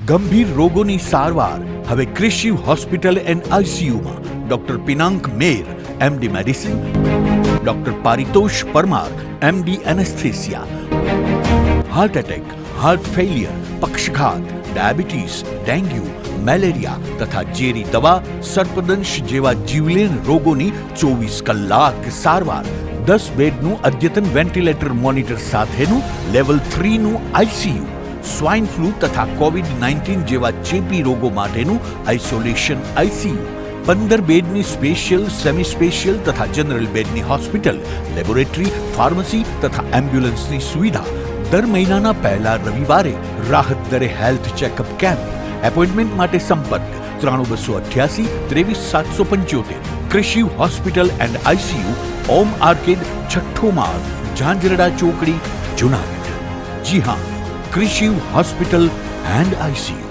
ગંભીર રોગોની સારવાર હવે કૃષિ હોસ્પિટલ એન્ડ આઈસીયુમાં doctor Pinank Mer, MD medicine, doctor Paritosh Parmar, MD anaesthesia, heart attack, heart failure, પક્ષઘાત, ડાયાબિટીસ, ડેન્ગ્યુ, મેલેરિયા તથા ઝેરી દવા, સર્પદંશ જેવા જીવલેણ રોગોની 24 કલાક સારવાર, 10 બેડનું અદ્યતન વેન્ટિલેટર મોનિટર સાથેનું લેવલ 3નું આઈસીયુ, સ્વાઇન ફ્લૂ તથા કોવિડ-19 જેવા ચેપી રોગો માટેનું આઇસોલેશન આઈસીયુ, 15 બેડની સ્પેશિયલ, સેમી સ્પેશિયલ તથા જનરલ બેડની હોસ્પિટલ, લેબોરેટરી, ફાર્મસી તથા એમ્બ્યુલન્સની સુવિધા, દર મહિનાના પહેલા રવિવારે રાહત દરે હેલ્થ ચેકઅપ કેમ્પ. એપોઇન્ટમેન્ટ માટે સંપર્ક 9288 23775. કૃષિ hospital and ICU, Om arcade, છઠ્ઠો માળ, ઝાંઝરડા ચોકડી, જુનાગઢ. જી હા, કૃષિ હોસ્પિટલ એન્ડ આઈસીયુ.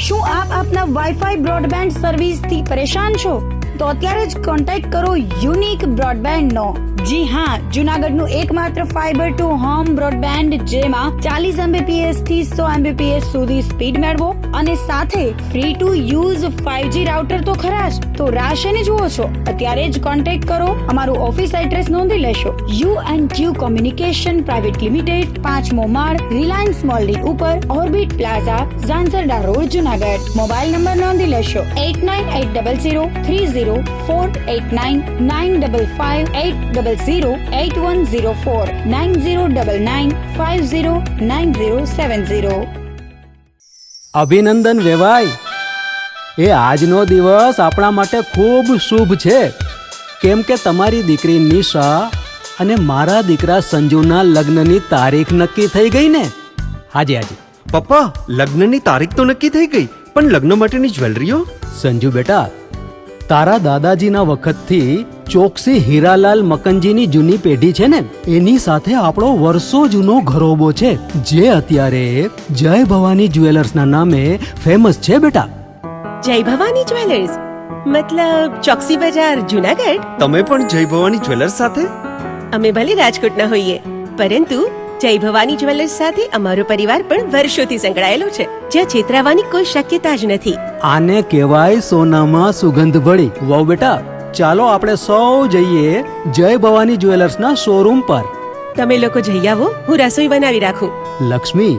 શું આપ આપના વાઈફાઈ બ્રોડબેન્ડ સર્વિસથી પરેશાન છો? તો અત્યારે જ કોન્ટેક્ટ કરો યુનિક બ્રોડબેન્ડ નો. જી હા, જુનાગઢનું એકમાત્ર ફાઈબર ટુ હોમ બ્રોડબેન્ડ, જેમાં 40 Mbps થી 100 Mbps સુધી સ્પીડ મેળવો અને સાથે free to use 5G router તો ખરા જ. તો રાહ શેની જુઓ છો? અત્યારે જ કોન્ટેક્ટ કરો. અમારું ઓફિસ એડ્રેસ નોંધી લેશો. U&Q કોમ્યુનિકેશન પ્રાઇવેટ લિમિટેડ, 5મો માળ, રિલાયન્સ મોલની ઉપર, orbit plaza, Zanzarda road, Junagadh. Mobile number નોંધી લેશો 89800304899558008104 9099509070. અભિનંદન વેવાય. એ આજનો દિવસ આપણા માટે ખૂબ શુભ છે, કેમ કે તમારી દીકરી નિશા અને મારા દીકરા સંજુના લગ્નની તારીખ નક્કી થઈ ગઈ ને. હાજી હાજી પપ્પા, લગ્નની તારીખ તો નક્કી થઈ ગઈ, પણ લગ્ન માટેની જ્વેલરીઓ? સંજુ બેટા, તારા દાદાજીના વખતથી ચોકસી હીરાલાલ મકનજીની જૂની પેઢી છે ને, એની સાથે આપણો વર્ષો જૂનો ઘરોબો છે, જે અત્યારે જય ભવાની જ્વેલર્સના નામે ફેમસ છે બેટા. જય ભવાની જ્વેલર્સ મતલબ ચોકસી બજાર, જુનાગઢ? તમે પણ જય ભવાની જ્વેલર્સ સાથે? અમે ભલે રાજકોટના હોઈએ, પરંતુ જય ભવાની જ્વેલર્સ સાથે અમારો પરિવાર પણ વર્ષોથી સંકળાયેલો છે, જ્યાં છેતરાવાની કોઈ શક્યતા જ નથી. આને કહેવાય સોનામાં સુગંધ ભળી. વાવ બેટા, ચાલો આપણે સૌ જઈએ જય ભવાની જ્વેલર્સના શોરૂમ પર. તમે લોકો જઈ આવો, હું રસોઈ બનાવી રાખું. લક્ષ્મી,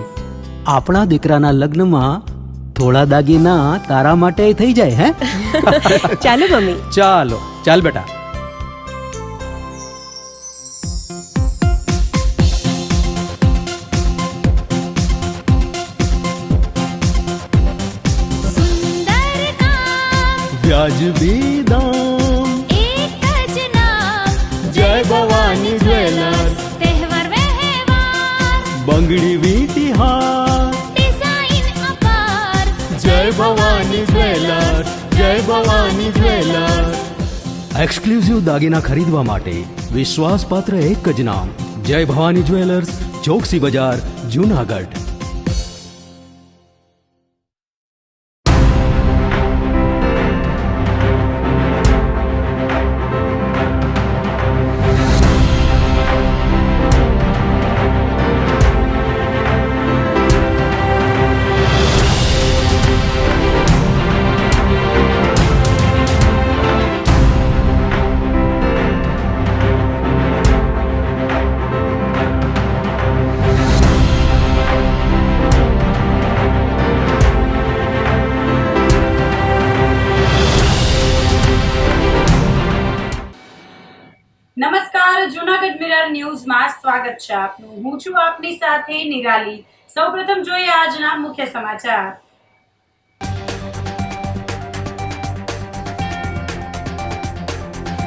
આપણા દીકરાના લગ્નમાં થોડા દાગીના તારા માટે થઈ જાય. હે ચાલો મમ્મી. ચાલો ચાલ બેટા. વ્યાજબી દામ, એક જ નામ, જય ભવાની જ્વેલર્સ. તહેવાર વ્યવહાર, બંગડી વીંટી હાર, ડિઝાઇન અપાર, જય ભવાની જ્વેલર્સ, જય ભવાની જ્વેલર્સ. એક્સક્લુઝિવ દાગીના ખરીદવા માટે વિશ્વાસપાત્ર એક જ નામ, જય ભવાની જ્વેલર્સ, ચોકસી બજાર, જુનાગઢ. નમસ્કાર, જૂનાગઢ મિરર ન્યૂઝમાં સ્વાગત છે આપનું. હું છું આપની સાથે નિરાલી. સૌપ્રથમ જોઈએ આજના મુખ્ય સમાચાર.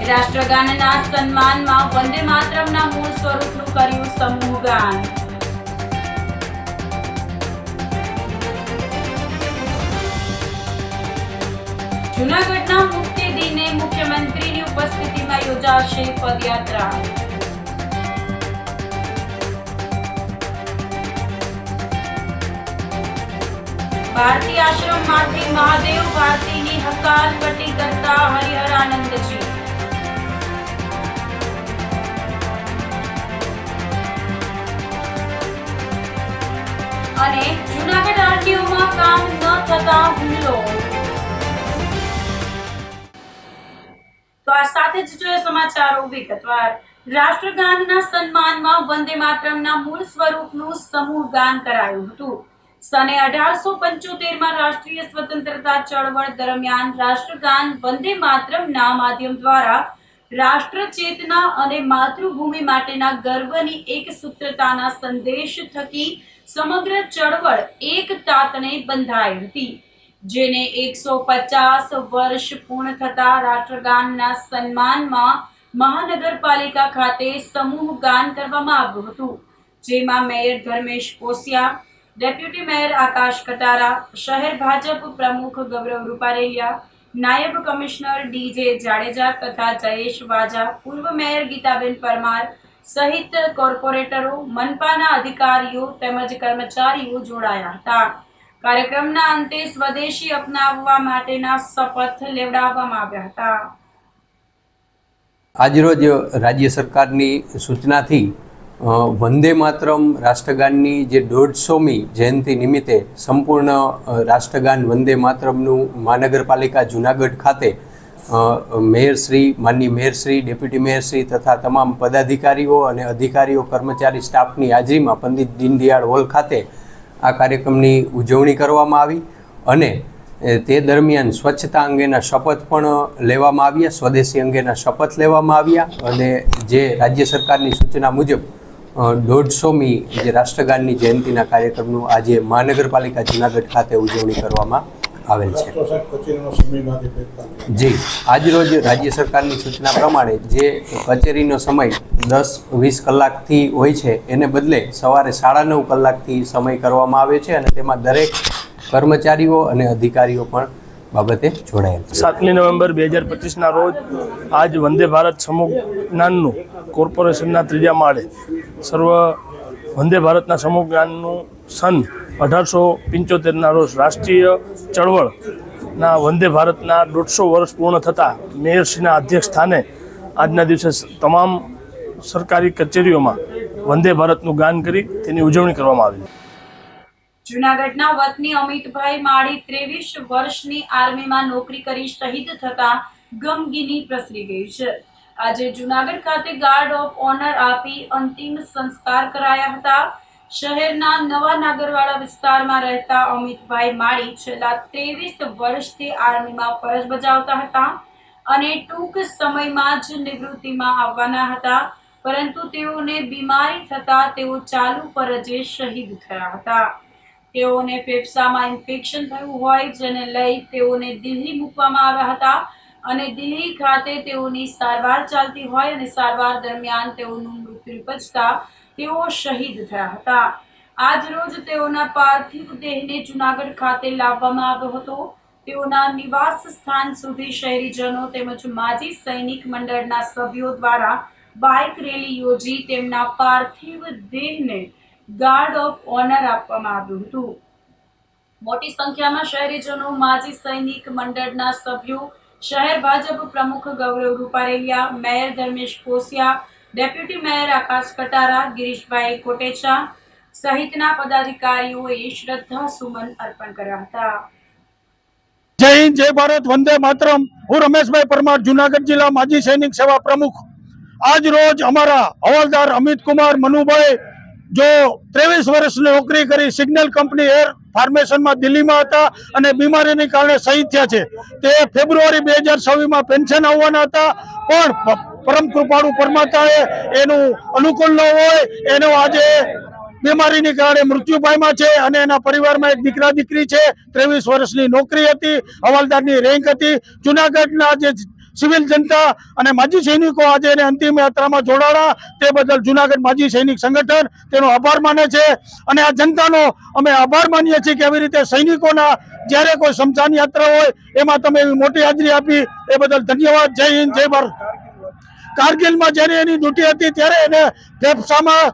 રાષ્ટ્રગાનના સન્માનમાં વંદે માતરમના મૂળ સ્વરૂપનું કર્યું સમૂહ ગાન. જૂનાગઢના મુક્તિ દિને મુખ્યમંત્રીની ઉપસ્થિતિમાં યોજાશે પદયાત્રા. ભારતી આશ્રમમાંથી મહાદેવ ભારતીની હકાલપટ્ટી કરતા હરિહરાનંદજી. અને જૂનાગઢ કચેરીઓમાં કામ ન થતા હુમલો. તો આ સાથે જ જોઈએ સમાચારો વિગતવાર. રાષ્ટ્રગાનના સન્માનમાં વંદે માતરમના મૂળ સ્વરૂપનું સમૂહ ગાન કરાયું હતું. સને 1875માં રાષ્ટ્રીય સ્વતંત્રતા ચળવળ દરમિયાન રાષ્ટ્રગાન વંદે માતરમના માધ્યમ દ્વારા રાષ્ટ્ર ચેતના અને માતૃભૂમિ માટેના ગર્વની એક સૂત્રતાના સંદેશ થકી સમગ્ર ચળવળ એક તાતણે બંધાઈ હતી, જેને 150 વર્ષ પૂર્ણ થતા રાષ્ટ્રગાનના સન્માનમાં મહાનગરપાલિકા ખાતે સમૂહ ગાન કરવામાં આવ્યું હતું, જેમાં mayor Dharmesh Kosiya, deputy mayor Akash Katara, શહેર ભાજપ પ્રમુખ ગૌરવ રૂપારેલિયા, નાયબ કમિશનર ડીજે જાડેજા તથા જયેશ વાજા, પૂર્વ મેયર ગીતાબેન પરમાર સહિત કોર્પોરેટરો, મનપાના અધિકારીઓ તેમજ કર્મચારીઓ જોડાયા હતા. કાર્યક્રમના અંતે સ્વદેશી અપનાવવા માટેના શપથ લેવડાવવામાં આવ્યા હતા. આજરોજ રાજ્ય સરકારની સૂચનાથી વંદે માતરમ રાષ્ટ્રગાનની જે 150મી જયંતિ નિમિત્તે સંપૂર્ણ રાષ્ટ્રગાન વંદે માતરમનું મહાનગરપાલિકા જૂનાગઢ ખાતે મેયરશ્રી, માનનીય મેયરશ્રી, ડેપ્યુટી મેયરશ્રી તથા તમામ પદાધિકારીઓ અને અધિકારીઓ, કર્મચારી, સ્ટાફની હાજરીમાં પંડિત દીનદયાળ હોલ ખાતે આ કાર્યક્રમની ઉજવણી કરવામાં આવી અને તે દરમિયાન સ્વચ્છતા અંગેના શપથ પણ લેવામાં આવ્યા, સ્વદેશી અંગેના શપથ લેવામાં આવ્યા અને જે રાજ્ય સરકારની સૂચના મુજબ 150મી જે રાષ્ટ્રગાનની જયંતિના કાર્યક્રમનું આજે મહાનગરપાલિકા જૂનાગઢ ખાતે ઉજવણી કરવામાં આવેલ છે. જી, આજરોજ રાજ્ય સરકારની સૂચના પ્રમાણે જે કચેરીનો સમય 10-20 કલાકથી હોય છે એને બદલે સવારે 9:30 કલાકથી સમય કરવામાં આવે છે અને તેમાં દરેક કર્મચારીઓ અને અધિકારીઓ પણ બાબતે જોડાયેલ છે. 7મી નવેમ્બર 2025ના રોજ આજ વંદે ભારત સમૂહ જ્ઞાનનું કોર્પોરેશનના 3જા માળે સર્વ વંદે ભારતના સમૂહ જ્ઞાનનું સન 1875ના રોજ રાષ્ટ્રીય ચળવળના વંદે ભારતના 150 વર્ષ પૂર્ણ થતાં મેયરશ્રીના અધ્યક્ષ સ્થાને આજના દિવસે તમામ સરકારી કચેરીઓમાં વંદે ભારતનું ગાન કરી તેની ઉજવણી કરવામાં આવી. જૂનાગઢના વતની અમિતભાઈ માળી 23 વર્ષની આર્મીમાં નોકરી કરી શહીદ થતા ગમગીની પ્રસરી ગઈ છે. આજે જૂનાગઢ ખાતે ગાર્ડ ઓફ ઓનર આપી અંતિમ સંસ્કાર કરાયા હતા. શહેરના નવા નાગરવાડા વિસ્તારમાં રહેતા અમિતભાઈ માળી છેલ્લા 23 વર્ષથી આર્મીમાં ફરજ બજાવતા હતા અને ટૂંક સમયમાં જ નિવૃત્તિમાં આવવાના હતા, પરંતુ તેઓને બીમારી થતા તેઓ ચાલુ ફરજે શહીદ થયા હતા. તેઓને ફેફસામાં ઇન્ફેક્શન થયું હોય, જેને લઈ તેઓને દિલ્હી મૂકવામાં આવ્યા હતા અને દિલ્હી ખાતે તેઓની સારવાર ચાલતી હોય અને સારવાર દરમિયાન તેઓનું મૃત્યુ નિપજતા તેઓ શહીદ થયા હતા. આજ રોજ તેઓના પાર્થિવ દેહને જૂનાગઢ ખાતે લાવવામાં આવ્યો હતો. તેઓના નિવાસ સ્થાન સુધી શહેરીજનો તેમજ માજી સૈનિક મંડળના સભ્યો દ્વારા બાઇક રેલી યોજી તેમના પાર્થિવ દેહને ગાર્ડ ઓફ ઓનર આપવામાં આવ્યું હતું. મોટી સંખ્યામાં શહેરીજનો, માજી સૈનિક મંડળના સભ્યો, શહેર ભાજપ પ્રમુખ Gaurav Rupareliya, mayor Dharmesh Kosiya, deputy mayor Akash Katara, Girishbhai Kotecha સહિતના પદાધિકારીઓએ શ્રદ્ધા સુમન અર્પણ કર્યા હતા. જય હિન્દ, જય ભારત, વંદે માતરમ. હું રમેશભાઈ પરમાર, જુનાગઢ જિલ્લા માજી સૈનિક સેવા પ્રમુખ. આજ રોજ અમારા હવાલદાર અમિત કુમાર મનુભાઈ જો 23 વર્ષની નોકરી કરી સિગ્નલ કંપની એર ફાર્મેશનમાં દિલ્હીમાં હતા અને બીમારીને કારણે શહીદ થયા છે. તે ફેબ્રુઆરી 2026માં પેન્શન આવવાના હતા, પણ પરમ કૃપાળુ પરમાત્માએ એનું અનુકૂળ ન હોય એનો આજે બીમારીને કારણે મૃત્યુ પામ્યા છે અને એના પરિવારમાં એક દીકરા દીકરી છે. 23 વર્ષની નોકરી હતી, હવાલદારની રેન્ક હતી. જુનાગઢના જે સિવિલ જનતા અને માજી સૈનિકો આજે એને અંતિમ યાત્રામાં જોડાણા, તે બદલ જુનાગઢ માજી સૈનિક સંગઠન તેનો આભાર માને છે અને આ જનતાનો અમે આભાર માનીએ છીએ કે આવી રીતે સૈનિકોના જ્યારે કોઈ શમશાન યાત્રા હોય એમાં તમે એવી મોટી હાજરી આપી, એ બદલ ધન્યવાદ. જય હિન્દ, જય ભારત. કારગિલમાં જ્યારે એની ડ્યુટી હતી ત્યારે એને ફેફસામાં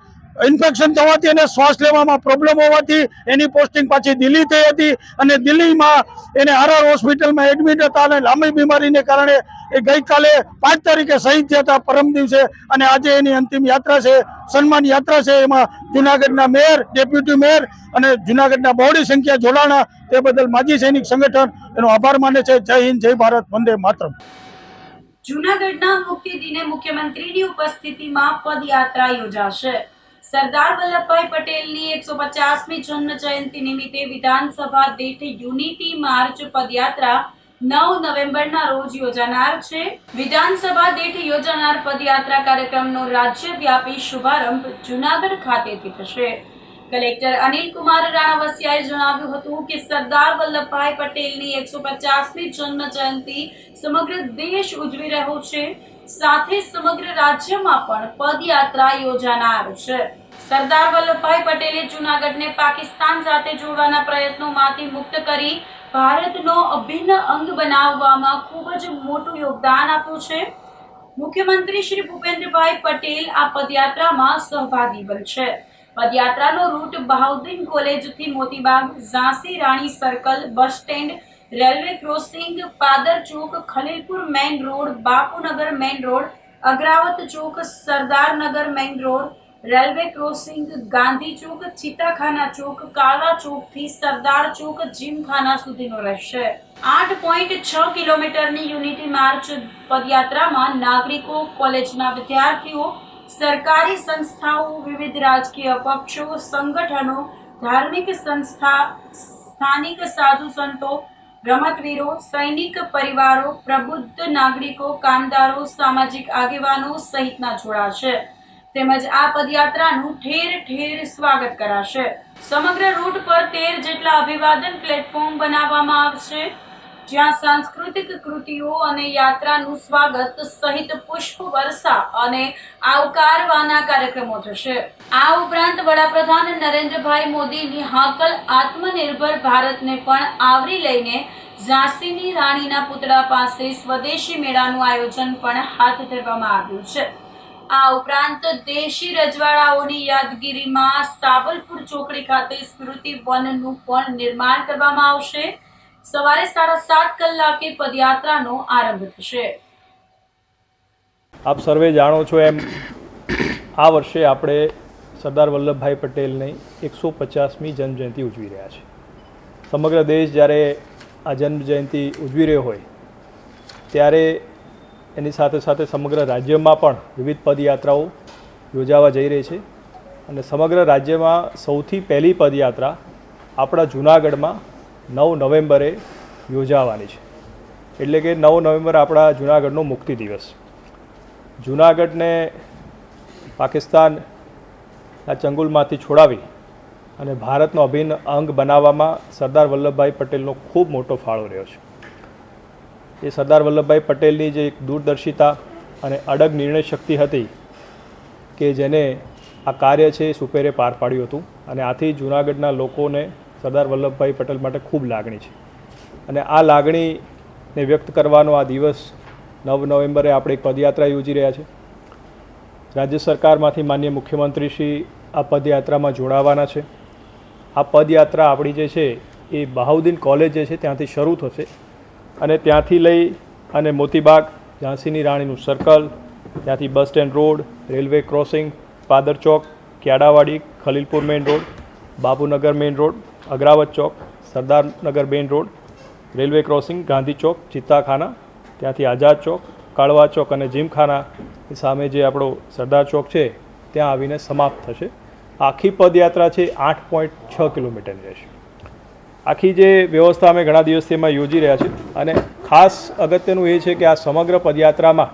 ઇન્ફેક્શન થવાથી અને શ્વાસ લેવામાં પ્રોબ્લેમ હોવાથી એની પોસ્ટિંગ પાછી દિલ્હી થઈ હતી અને દિલ્હીમાં એને આરઆર હોસ્પિટલમાં એડમિટ હતા અને લાંબી બીમારીને કારણે એ ગઈકાલે 5 તારીખે શહીદ થયા હતા પરમ દિવસે અને આજે એની અંતિમ યાત્રા છે, સન્માન યાત્રા છે. એમાં જુનાગઢના મેયર, ડેપ્યુટી મેયર અને જુનાગઢના બહોળી સંખ્યા જોડાણા. તે બદલ માજી સૈનિક સંગઠન એનો આભાર માને છે. જય હિન્દ, જય ભારત, વંદે માતરમ. જૂનાગઢના મુક્તિ દિને મુખ્યમંત્રીની ઉપસ્થિતિમાં પદયાત્રા યોજાશે. સરદાર વલ્લભભાઈ પટેલની 150મી જન્મ જયંતિ નિમિત્તે વિધાનસભા દીઠ યુનિટી માર્ચ પદયાત્રા 9 નવેમ્બરના રોજ યોજાનાર છે. વિધાનસભા દીઠ યોજાનાર પદયાત્રા કાર્યક્રમનો રાજ્યવ્યાપી શુભારંભ જૂનાગઢ ખાતેથી થશે. કલેક્ટર અનિલ કુમાર રાણાવસિયાએ જણાવ્યું હતું કે સરદાર વલ્લભભાઈ પટેલની 150મી જન્મ જયંતિ સમગ્ર દેશ ઉજવી રહ્યો છે. સાથે સમગ્ર રાજ્યમાં પણ પદયાત્રા યોજાનાર છે. સરદાર વલ્લભભાઈ પટેલે જૂનાગઢને પાકિસ્તાન સાથે જોડવાના પ્રયત્નોમાંથી મુક્ત કરી ભારતનો અભિન્ન અંગ બનાવવામાં ખૂબ જ મોટું યોગદાન આપ્યું છે. મુખ્યમંત્રી શ્રી ભૂપેન્દ્રભાઈ પટેલ આ પદયાત્રામાં સહભાગી બનશે. પદયાત્રાનો રૂટ બહાઉદ્દીન કોલેજથી Motibag, Jhansi Rani circle, bus stand, railway crossing, Padar Chowk, Khalilpur main road, Bapunagar main road, Agravat Chowk, Sardarnagar main road, railway crossing, Gandhi Chowk, Chittakhana Chowk, Kalwa ચોકથી સરદાર ચોક, જીમખાના સુધીનો રહેશે. 8.6 કિલોમીટરની યુનિટી માર્ચ પદયાત્રામાં નાગરિકો, કોલેજના વિદ્યાર્થીઓ, સરકારી સંસ્થાઓ, વિવિધ રાજકીય પક્ષો, સંગઠનો, ધાર્મિક સંસ્થા, સ્થાનિક સાધુ સંતો, રમતવીરો, સૈનિક પરિવારો, પ્રબુદ્ધ નાગરિકો, કામદારો, સામાજિક આગેવાનો સહિતના જોડાશે. તેમજ આ પદયાત્રાનું ઠેર ઠેર સ્વાગત કરાશે. સમગ્ર રૂટ પર 13 જેટલા અભિવાદન પ્લેટફોર્મ બનાવવામાં આવશે, જ્યાં સાંસ્કૃતિક કૃતિઓ અને યાત્રાનું સ્વાગત સહિત પુષ્પ વર્ષા અને આવકારવાના કાર્યક્રમો થશે. આ ઉપરાંત વડાપ્રધાન નરેન્દ્રભાઈ મોદીની હાકલ આત્મનિર્ભર ભારતને પણ આવરી લઈને ઝાંસીની રાણીના પુતળા પાસે સ્વદેશી મેળાનું આયોજન પણ હાથ ધરવામાં આવ્યું છે. આ ઉપરાંત દેશી રજવાડાઓની યાદગીરીમાં સાવલપુર ચોકડી ખાતે સ્મૃતિ વનનું પણ નિર્માણ કરવામાં આવશે. સવારે 7:30 કલાકે પદયાત્રાનો આરંભ થશે. આપ સર્વે જાણો છો એમ આ વર્ષે આપણે સરદાર વલ્લભભાઈ પટેલની 150મી જન્મજયંતિ ઉજવી રહ્યા છે. સમગ્ર દેશ જ્યારે આ જન્મજયંતિ ઉજવી રહ્યો હોય ત્યારે એની સાથે સાથે સમગ્ર રાજ્યમાં પણ વિવિધ પદયાત્રાઓ યોજાવા જઈ રહી છે અને સમગ્ર રાજ્યમાં સૌથી પહેલી પદયાત્રા આપણા જૂનાગઢમાં 9 નવેમ્બરે યોજાવાની છે. એટલે કે 9 નવેમ્બર આપણા જૂનાગઢનો મુક્તિ દિવસ. જૂનાગઢને પાકિસ્તાનના ચંગુલમાંથી છોડાવી અને ભારતનો અભિન્ન અંગ બનાવવામાં સરદાર વલ્લભભાઈ પટેલનો ખૂબ મોટો ફાળો રહ્યો છે. એ સરદાર વલ્લભભાઈ પટેલની જે એક દૂરદર્શિતા અને અડગ નિર્ણય શક્તિ હતી કે જેને આ કાર્ય છે એ સુપેરે પાર પાડ્યું હતું અને આથી જૂનાગઢના લોકોને સરદાર વલ્લભભાઈ પટેલ માટે ખૂબ લાગણી છે અને આ લાગણીને વ્યક્ત કરવાનો આ દિવસ 9 નવેમ્બરે આપણે એક પદયાત્રા યોજી રહ્યા છે. રાજ્ય સરકારમાંથી માનનીય મુખ્યમંત્રી શ્રી આ પદયાત્રામાં જોડાવાના છે. આ પદયાત્રા આપણી જે છે એ બહાઉદ્દીન કોલેજ જે છે ત્યાંથી શરૂ થશે અને ત્યાંથી લઈ અને મોતીબાગ, ઝાંસીની રાણીનું સર્કલ, ત્યાંથી bus stand road, railway crossing, Padar Chowk, Kyadavadi, Khalilpur main road, Bapunagar main road, Agravat Chowk, Sardarnagar main road, railway crossing, Gandhi Chowk, Chittakhana, ત્યાંથી આઝાદ ચોક, કાળવા ચોક અને જીમખાના સામે જે આપણો સરદાર ચોક છે ત્યાં આવીને સમાપ્ત થશે. આખી પદયાત્રા છે 8.6 કિલોમીટરની રહેશે. આખી જે વ્યવસ્થા અમે ઘણા દિવસથી એમાં યોજી રહ્યા છે અને ખાસ અગત્યનું એ છે કે આ સમગ્ર પદયાત્રામાં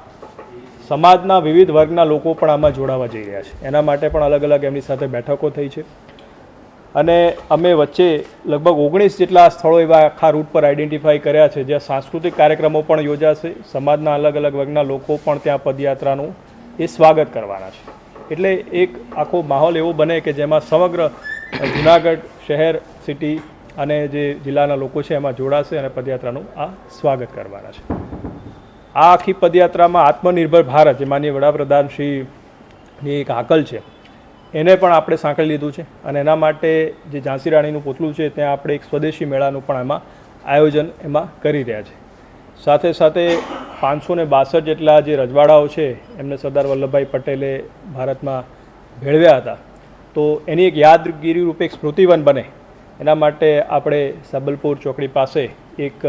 સમાજના વિવિધ વર્ગના લોકો પણ આમાં જોડાવા જઈ રહ્યા છે. એના માટે પણ અલગ અલગ એમની સાથે બેઠકો થઈ છે અને અમે વચ્ચે લગભગ 19 જેટલા સ્થળો એવા આખા રૂટ પર આઈડેન્ટિફાઈ કર્યા છે જ્યાં સાંસ્કૃતિક કાર્યક્રમો પણ યોજાશે. સમાજના અલગ અલગ વર્ગના લોકો પણ ત્યાં પદયાત્રાનું એ સ્વાગત કરવાના છે. એટલે એક આખો માહોલ એવો બને કે જેમાં સમગ્ર જૂનાગઢ શહેર, સિટી અને જે જિલ્લાના લોકો છે એમાં જોડાશે અને પદયાત્રાનું આ સ્વાગત કરવાના છે. આ આખી પદયાત્રામાં આત્મનિર્ભર ભારત જે માનનીય વડાપ્રધાન શ્રીની એક હાકલ છે એને પણ આપણે સાંકળી લીધું છે અને એના માટે જે ઝાંસી રાણીનું પૂતળું છે ત્યાં આપણે એક સ્વદેશી મેળાનું પણ એમાં આયોજન એમાં કરી રહ્યા છે. સાથે સાથે 562 જેટલા જે રજવાડાઓ છે એમને સરદાર વલ્લભભાઈ પટેલે ભારતમાં ભેળવ્યા હતા, તો એની એક યાદગીરી રૂપે એક સ્મૃતિવન બને એના માટે આપણે સબલપુર ચોકડી પાસે એક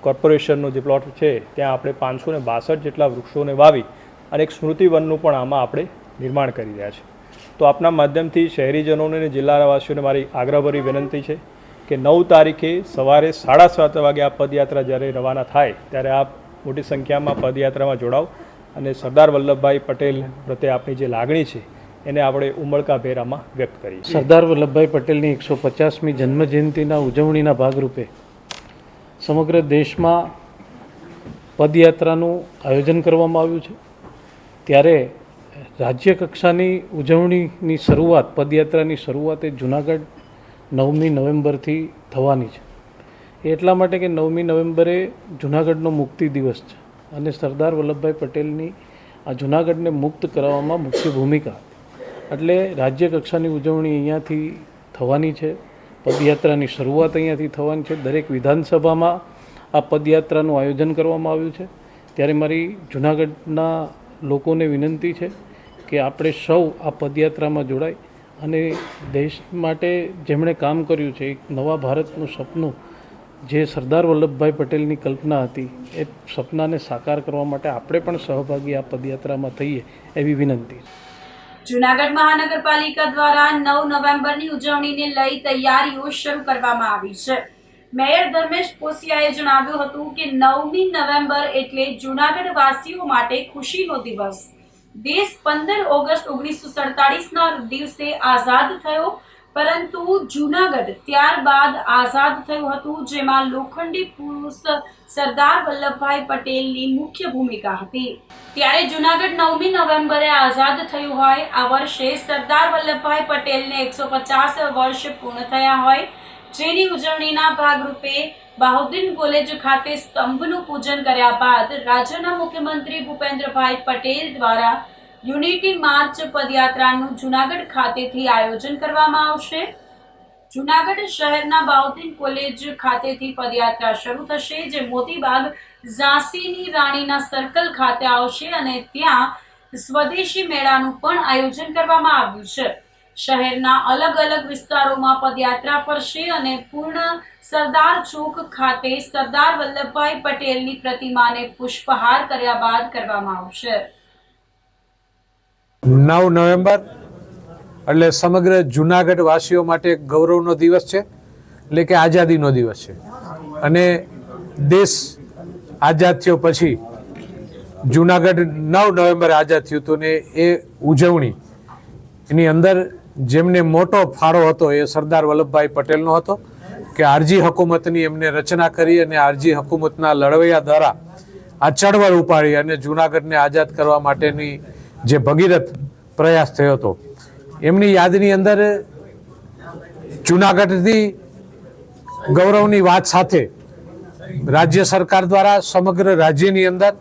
કોર્પોરેશનનો જે પ્લોટ છે ત્યાં આપણે 562 જેટલા વૃક્ષોને વાવી અને એક સ્મૃતિવનનું પણ આમાં આપણે નિર્માણ કરી રહ્યા છીએ. તો આપના માધ્યમથી શહેરીજનોને અને જિલ્લાવાસીઓને મારી આગ્રહભરી વિનંતી છે કે 9 તારીખે સવારે 7:30 વાગે આ પદયાત્રા જ્યારે રવાના થાય ત્યારે આપ મોટી સંખ્યામાં પદયાત્રામાં જોડાવ અને સરદાર વલ્લભભાઈ પટેલ પ્રત્યે આપણી જે લાગણી છે એને આપણે ઉમળકાભેર આમાં વ્યક્ત કરીએ. સરદાર વલ્લભભાઈ પટેલની 150મી જન્મજયંતિના ઉજવણીના ભાગરૂપે સમગ્ર દેશમાં પદયાત્રાનું આયોજન કરવામાં આવ્યું છે. ત્યારે રાજ્ય કક્ષાની ઉજવણીની શરૂઆત, પદયાત્રાની શરૂઆત એ જૂનાગઢ 9મી નવેમ્બરથી થવાની છે. એટલા માટે કે 9મી નવેમ્બરે જૂનાગઢનો મુક્તિ દિવસ છે અને સરદાર વલ્લભભાઈ પટેલની આ જૂનાગઢને મુક્ત કરવામાં મુખ્ય ભૂમિકા એટલે રાજ્ય કક્ષાની ઉજવણી અહીંયાથી થવાની છે. પદયાત્રાની શરૂઆત અહીંયાથી થવાની છે. દરેક વિધાનસભામાં આ પદયાત્રાનું આયોજન કરવામાં આવ્યું છે. ત્યારે મારી જૂનાગઢના લોકોને વિનંતી છે કે આપણે સૌ આ પદયાત્રામાં જોડાય અને દેશ માટે જેમણે કામ કર્યું છે, એક નવા ભારતનું સપનું જે સરદાર વલ્લભભાઈ પટેલની કલ્પના હતી એ સપનાને સાકાર કરવા માટે આપણે પણ સહભાગી આ પદયાત્રામાં થઈએ એવી વિનંતી. જૂનાગઢ મહાનગરપાલિકા દ્વારા 9 નવેમ્બરની ઉજવણીને લઈ તૈયારીઓ શરૂ કરવામાં આવી છે. મેયર ધર્મેશ પોસિયાએ જણાવ્યું હતું કે 9મી નવેમ્બર એટલે જૂનાગઢ વાસીઓ માટે ખુશીનો દિવસ. દેશ 15 ઓગસ્ટ 1947ના દિવસે આઝાદ થયો, પરંતુ જૂનાગઢ ત્યારબાદ આઝાદ થયું હતું, જેમાં લોખંડી પુરુષ સરદાર વલ્લભભાઈ પટેલની મુખ્ય ભૂમિકા હતી. ત્યારે જૂનાગઢ 9મી નવેમ્બરે આઝાદ થયું હોય, આ વર્ષે સરદાર વલ્લભભાઈ પટેલને 150 વર્ષ પૂર્ણ થયા હોય, જેની ઉજવણીના ભાગરૂપે બાઉદ્દીન કોલેજ ખાતે સ્તંભનું પૂજન કર્યા બાદ રાજ્યના મુખ્યમંત્રી ભૂપેન્દ્રભાઈ પટેલ દ્વારા યુનિટી માર્ચ પદયાત્રાનું જૂનાગઢ ખાતેથી આયોજન કરવામાં આવશે. જૂનાગઢ શહેરના બાઉદ્દીન કોલેજ ખાતેથી પદયાત્રા શરૂ થશે, જે મોતીબાગ ઝાંસીની રાણીના સર્કલ ખાતે આવશે અને ત્યાં સ્વદેશી મેળાનું પણ આયોજન કરવામાં આવ્યું છે. શહેરના અલગ અલગ વિસ્તારોમાં પદયાત્રા ફરશે અને પૂર્ણ સરદાર ચોક ખાતે સરદાર વલ્લભભાઈ પટેલની પ્રતિમાને પુષ્પહાર કર્યા બાદ કરવામાં આવશે. 9 નવેમ્બર એટલે સમગ્ર જૂનાગઢ વાસીઓ માટે ગૌરવનો દિવસ છે, એટલે કે આઝાદીનો દિવસ છે. અને દેશ આઝાદ થયો પછી જૂનાગઢ 9 નવેમ્બરે આઝાદ થયું હતું ને એ ઉજવણી એની અંદર જેમને મોટો ફાળો હતો એ સરદાર વલ્લભભાઈ પટેલનો હતો કે આરજી હુકુમતની એમને રચના કરી અને આરજી હુકુમતના લડવૈયા દ્વારા આ ચળવળ ઉપાડી અને જૂનાગઢને આઝાદ કરવા માટેની જે ભગીરથ પ્રયાસ થયો હતો, એમની યાદની અંદર જૂનાગઢની ગૌરવની વાત સાથે રાજ્ય સરકાર દ્વારા સમગ્ર રાજ્યની અંદર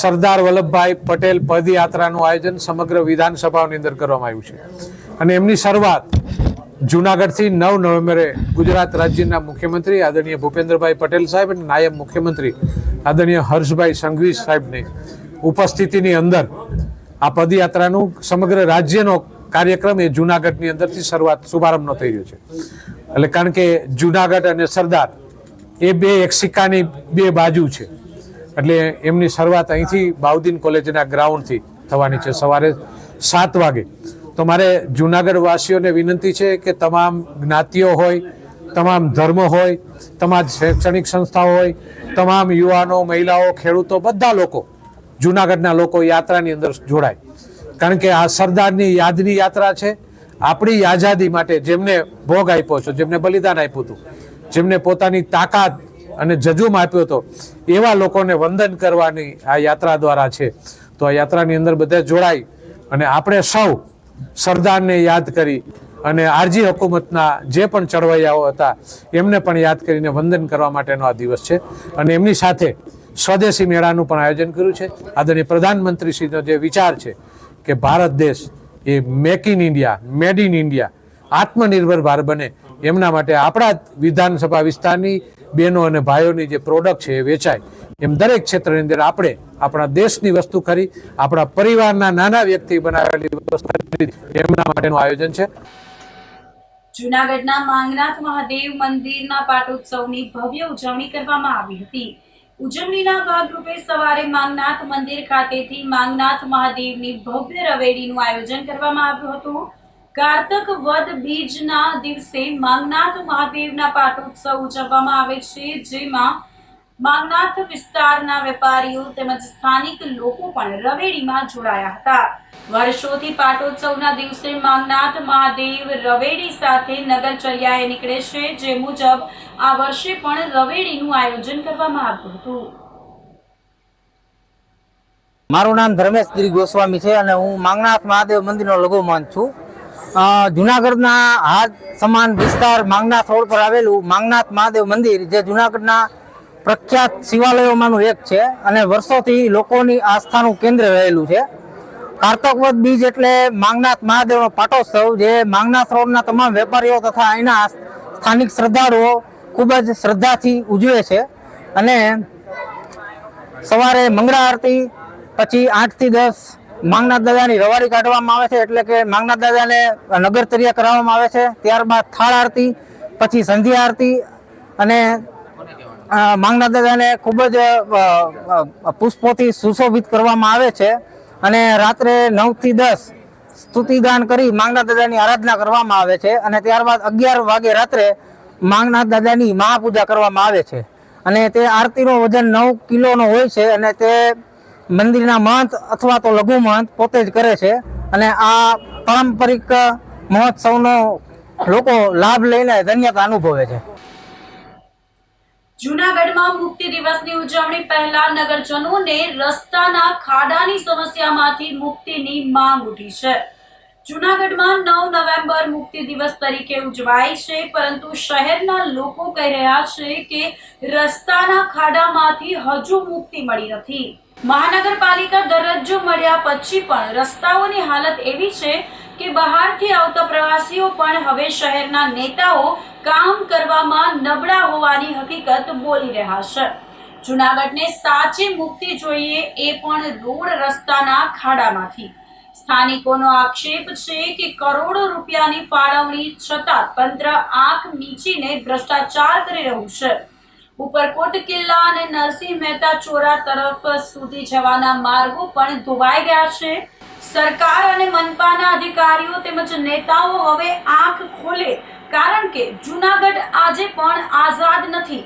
સરદાર વલ્લભભાઈ પટેલ પદયાત્રાનું આયોજન સમગ્ર વિધાનસભાઓની અંદર કરવામાં આવ્યું છે. અને એમની શરૂઆત જૂનાગઢથી 9 નવેમ્બરે ગુજરાત રાજ્યના મુખ્યમંત્રી આદરણીય ભૂપેન્દ્રભાઈ પટેલ સાહેબ અને નાયબ મુખ્યમંત્રી આદરણીય હર્ષભાઈ સંઘવી સાહેબની ઉપસ્થિતિની અંદર આ પદયાત્રાનું સમગ્ર રાજ્યનો કાર્યક્રમ એ જૂનાગઢની અંદરથી શુભારંભનો થઈ રહ્યો છે. એટલે કારણ કે જૂનાગઢ અને સરદાર એ બે એક સિક્કાની બે બાજુ છે. એટલે એમની શરૂઆત અહીંથી બાઉદ્દીન કોલેજના ગ્રાઉન્ડથી થવાની છે સવારે 7 વાગે. તો મારે જૂનાગઢ વાસીઓને વિનંતી છે કે તમામ જ્ઞાતિઓ હોય, તમામ ધર્મ હોય, તમામ શૈક્ષણિક સંસ્થાઓ હોય, તમામ યુવાનો, મહિલાઓ, ખેડૂતો, બધા લોકો, જૂનાગઢના લોકો યાત્રાની અંદર જોડાય. કારણ કે આ સરદારની યાદની યાત્રા છે. આપણી આઝાદી માટે જેમને ભોગ આપ્યો છે, જેમને બલિદાન આપ્યું હતું, જેમને પોતાની તાકાત અને જજુમ આપ્યો હતો, એવા લોકોને વંદન કરવાની આ યાત્રા દ્વારા છે. તો આ યાત્રાની અંદર બધા જોડાય અને આપણે સૌ સરદારને યાદ કરી અને આરજી હુકુમતના જે પણ ચળવૈયાઓ હતા એમને પણ યાદ કરીને વંદન કરવા માટેનો આ દિવસ છે. અને એમની સાથે સ્વદેશી મેળાનું પણ આયોજન કર્યું છે. આદરણીય પ્રધાનમંત્રીશ્રીનો જે વિચાર છે કે ભારત દેશ એ make in India, made in India, આત્મનિર્ભર ભારત બને એમના માટે આપણા વિધાનસભા વિસ્તારની બહેનો અને ભાઈઓની જે પ્રોડક્ટ છે એ વેચાય, એમ દરેક ક્ષેત્રની અંદર આપણે આપણા દેશની વસ્તુ ખરી, આપણા પરિવારના નાના વ્યક્તિ બનાવેલી વસ્તુ એમના માટેનું આયોજન છે. જૂનાગઢના માંગનાથ મહાદેવ મંદિરના પાટોત્સવની ભવ્ય ઉજવણી કરવામાં આવી હતી. ઉજવણીના ભાગરૂપે સવારે માંગનાથ મંદિર ખાતેથી માંગનાથ મહાદેવની ભવ્ય રવેડીનું આયોજન કરવામાં આવ્યું હતું. કારતક વદ બીજના દિવસે માંગનાથ મહાદેવના પાટોત્સવ ઉજવવામાં આવે છે, જેમાં માંગનાથ વિસ્તારના વેપારીઓ તેમજ સ્થાનિક લોકો પણ રવેડીમાં જોડાયા હતા. વર્ષોથી પાટોત્સવના દિવસે માંગનાથ મહાદેવ રવેડી સાથે નગરચર્યાએ નીકળે છે, જે મુજબ આ વર્ષે પણ રવેડીનું આયોજન કરવામાં આવ્યું હતું. મારું નામ ધર્મેશ ગિરી ગોસ્વામી છે અને હું માંગનાથ મહાદેવ મંદિરનો લઘુમહંત છું. જુનાગઢના હાથ સમાન વિસ્તાર માંગનાથ રોડ પર આવેલું માંગનાથ મહાદેવ મંદિર જે જુનાગઢના પ્રખ્યાત શિવાલયોમાંનું એક છે અને વર્ષોથી લોકોની આસ્થાનું કેન્દ્ર રહેલું છે. કારતક વદ બીજ એટલે માંગનાથ મહાદેવનો પાટોત્સવ જે માંગનાથ રોડના તમામ વેપારીઓ તથા અહીંના સ્થાનિક શ્રદ્ધાળુઓ ખૂબ જ શ્રદ્ધાથી ઉજવે છે. અને સવારે મંગળા આરતી, પછી 8 થી 10 માંગનાથ દાદાની રવાડી કાઢવામાં આવે છે, એટલે કે માંગનાથ દાદાને નગરચર્યા કરાવવામાં આવે છે. ત્યારબાદ થાળ આરતી, પછી સંધ્યા આરતી અને માંગનાથ દાદાને ખૂબ જ પુષ્પોથી સુશોભિત કરવામાં આવે છે. અને રાત્રે 9 થી 10 સ્તુતિગાન કરી માંગનાથ દાદાની આરાધના કરવામાં આવે છે. અને ત્યારબાદ 11 વાગે રાત્રે માંગનાથ દાદાની મહાપૂજા કરવામાં આવે છે. અને તે આરતીનો વજન 9 કિલોનો હોય છે અને તે મંદિરના મહંત અથવા તો લઘુ મહંત પોતે જ કરે છે. અને આ પારંપરિક મહોત્સવનો લોકો લાભ લઈને ધન્યતા અનુભવે છે. જૂનાગઢમાં મુક્તિ દિવસની ઉજવણી પહેલા નગરજનોને રસ્તાના ખાડાની સમસ્યામાંથી મુક્તિની માંગ ઉઠી છે. જૂનાગઢમાં 9 નવેમ્બર મુક્તિ દિવસ તરીકે ઉજવાય છે, પરંતુ શહેરના લોકો કહી રહ્યા છે કે રસ્તાના ખાડામાંથી હજુ મુક્તિ મળી નથી. મહાનગરપાલિકા દરજ્જો મળ્યા પછી પણ રસ્તાઓની હાલત એવી છે કે બહારથી આવતા પ્રવાસીઓ પણ હવે શહેરના નેતાઓ કામ કરવામાં નબળા હોવાની હકીકત બોલી રહ્યા છે. જૂનાગઢને સાચી મુક્તિ જોઈએ, એ પણ રોડ રસ્તાના ખાડામાંથી. સ્થાનિકોનો આક્ષેપ છે કે કરોડો રૂપિયાની ફાળવણી છતાં તંત્ર આંખ મીચીને ભ્રષ્ટાચાર કરી રહ્યું છે. ઉપરકોટ કિલ્લા અને નરસિંહ મહેતા ચોરા તરફ સુધી જવાના માર્ગો પણ ધોવાઈ ગયા છે. સરકાર અને મનપાના અધિકારીઓ તેમજ નેતાઓ હવે આંખ ખોલે, કારણ કે જૂનાગઢ આજે પણ આઝાદ નથી.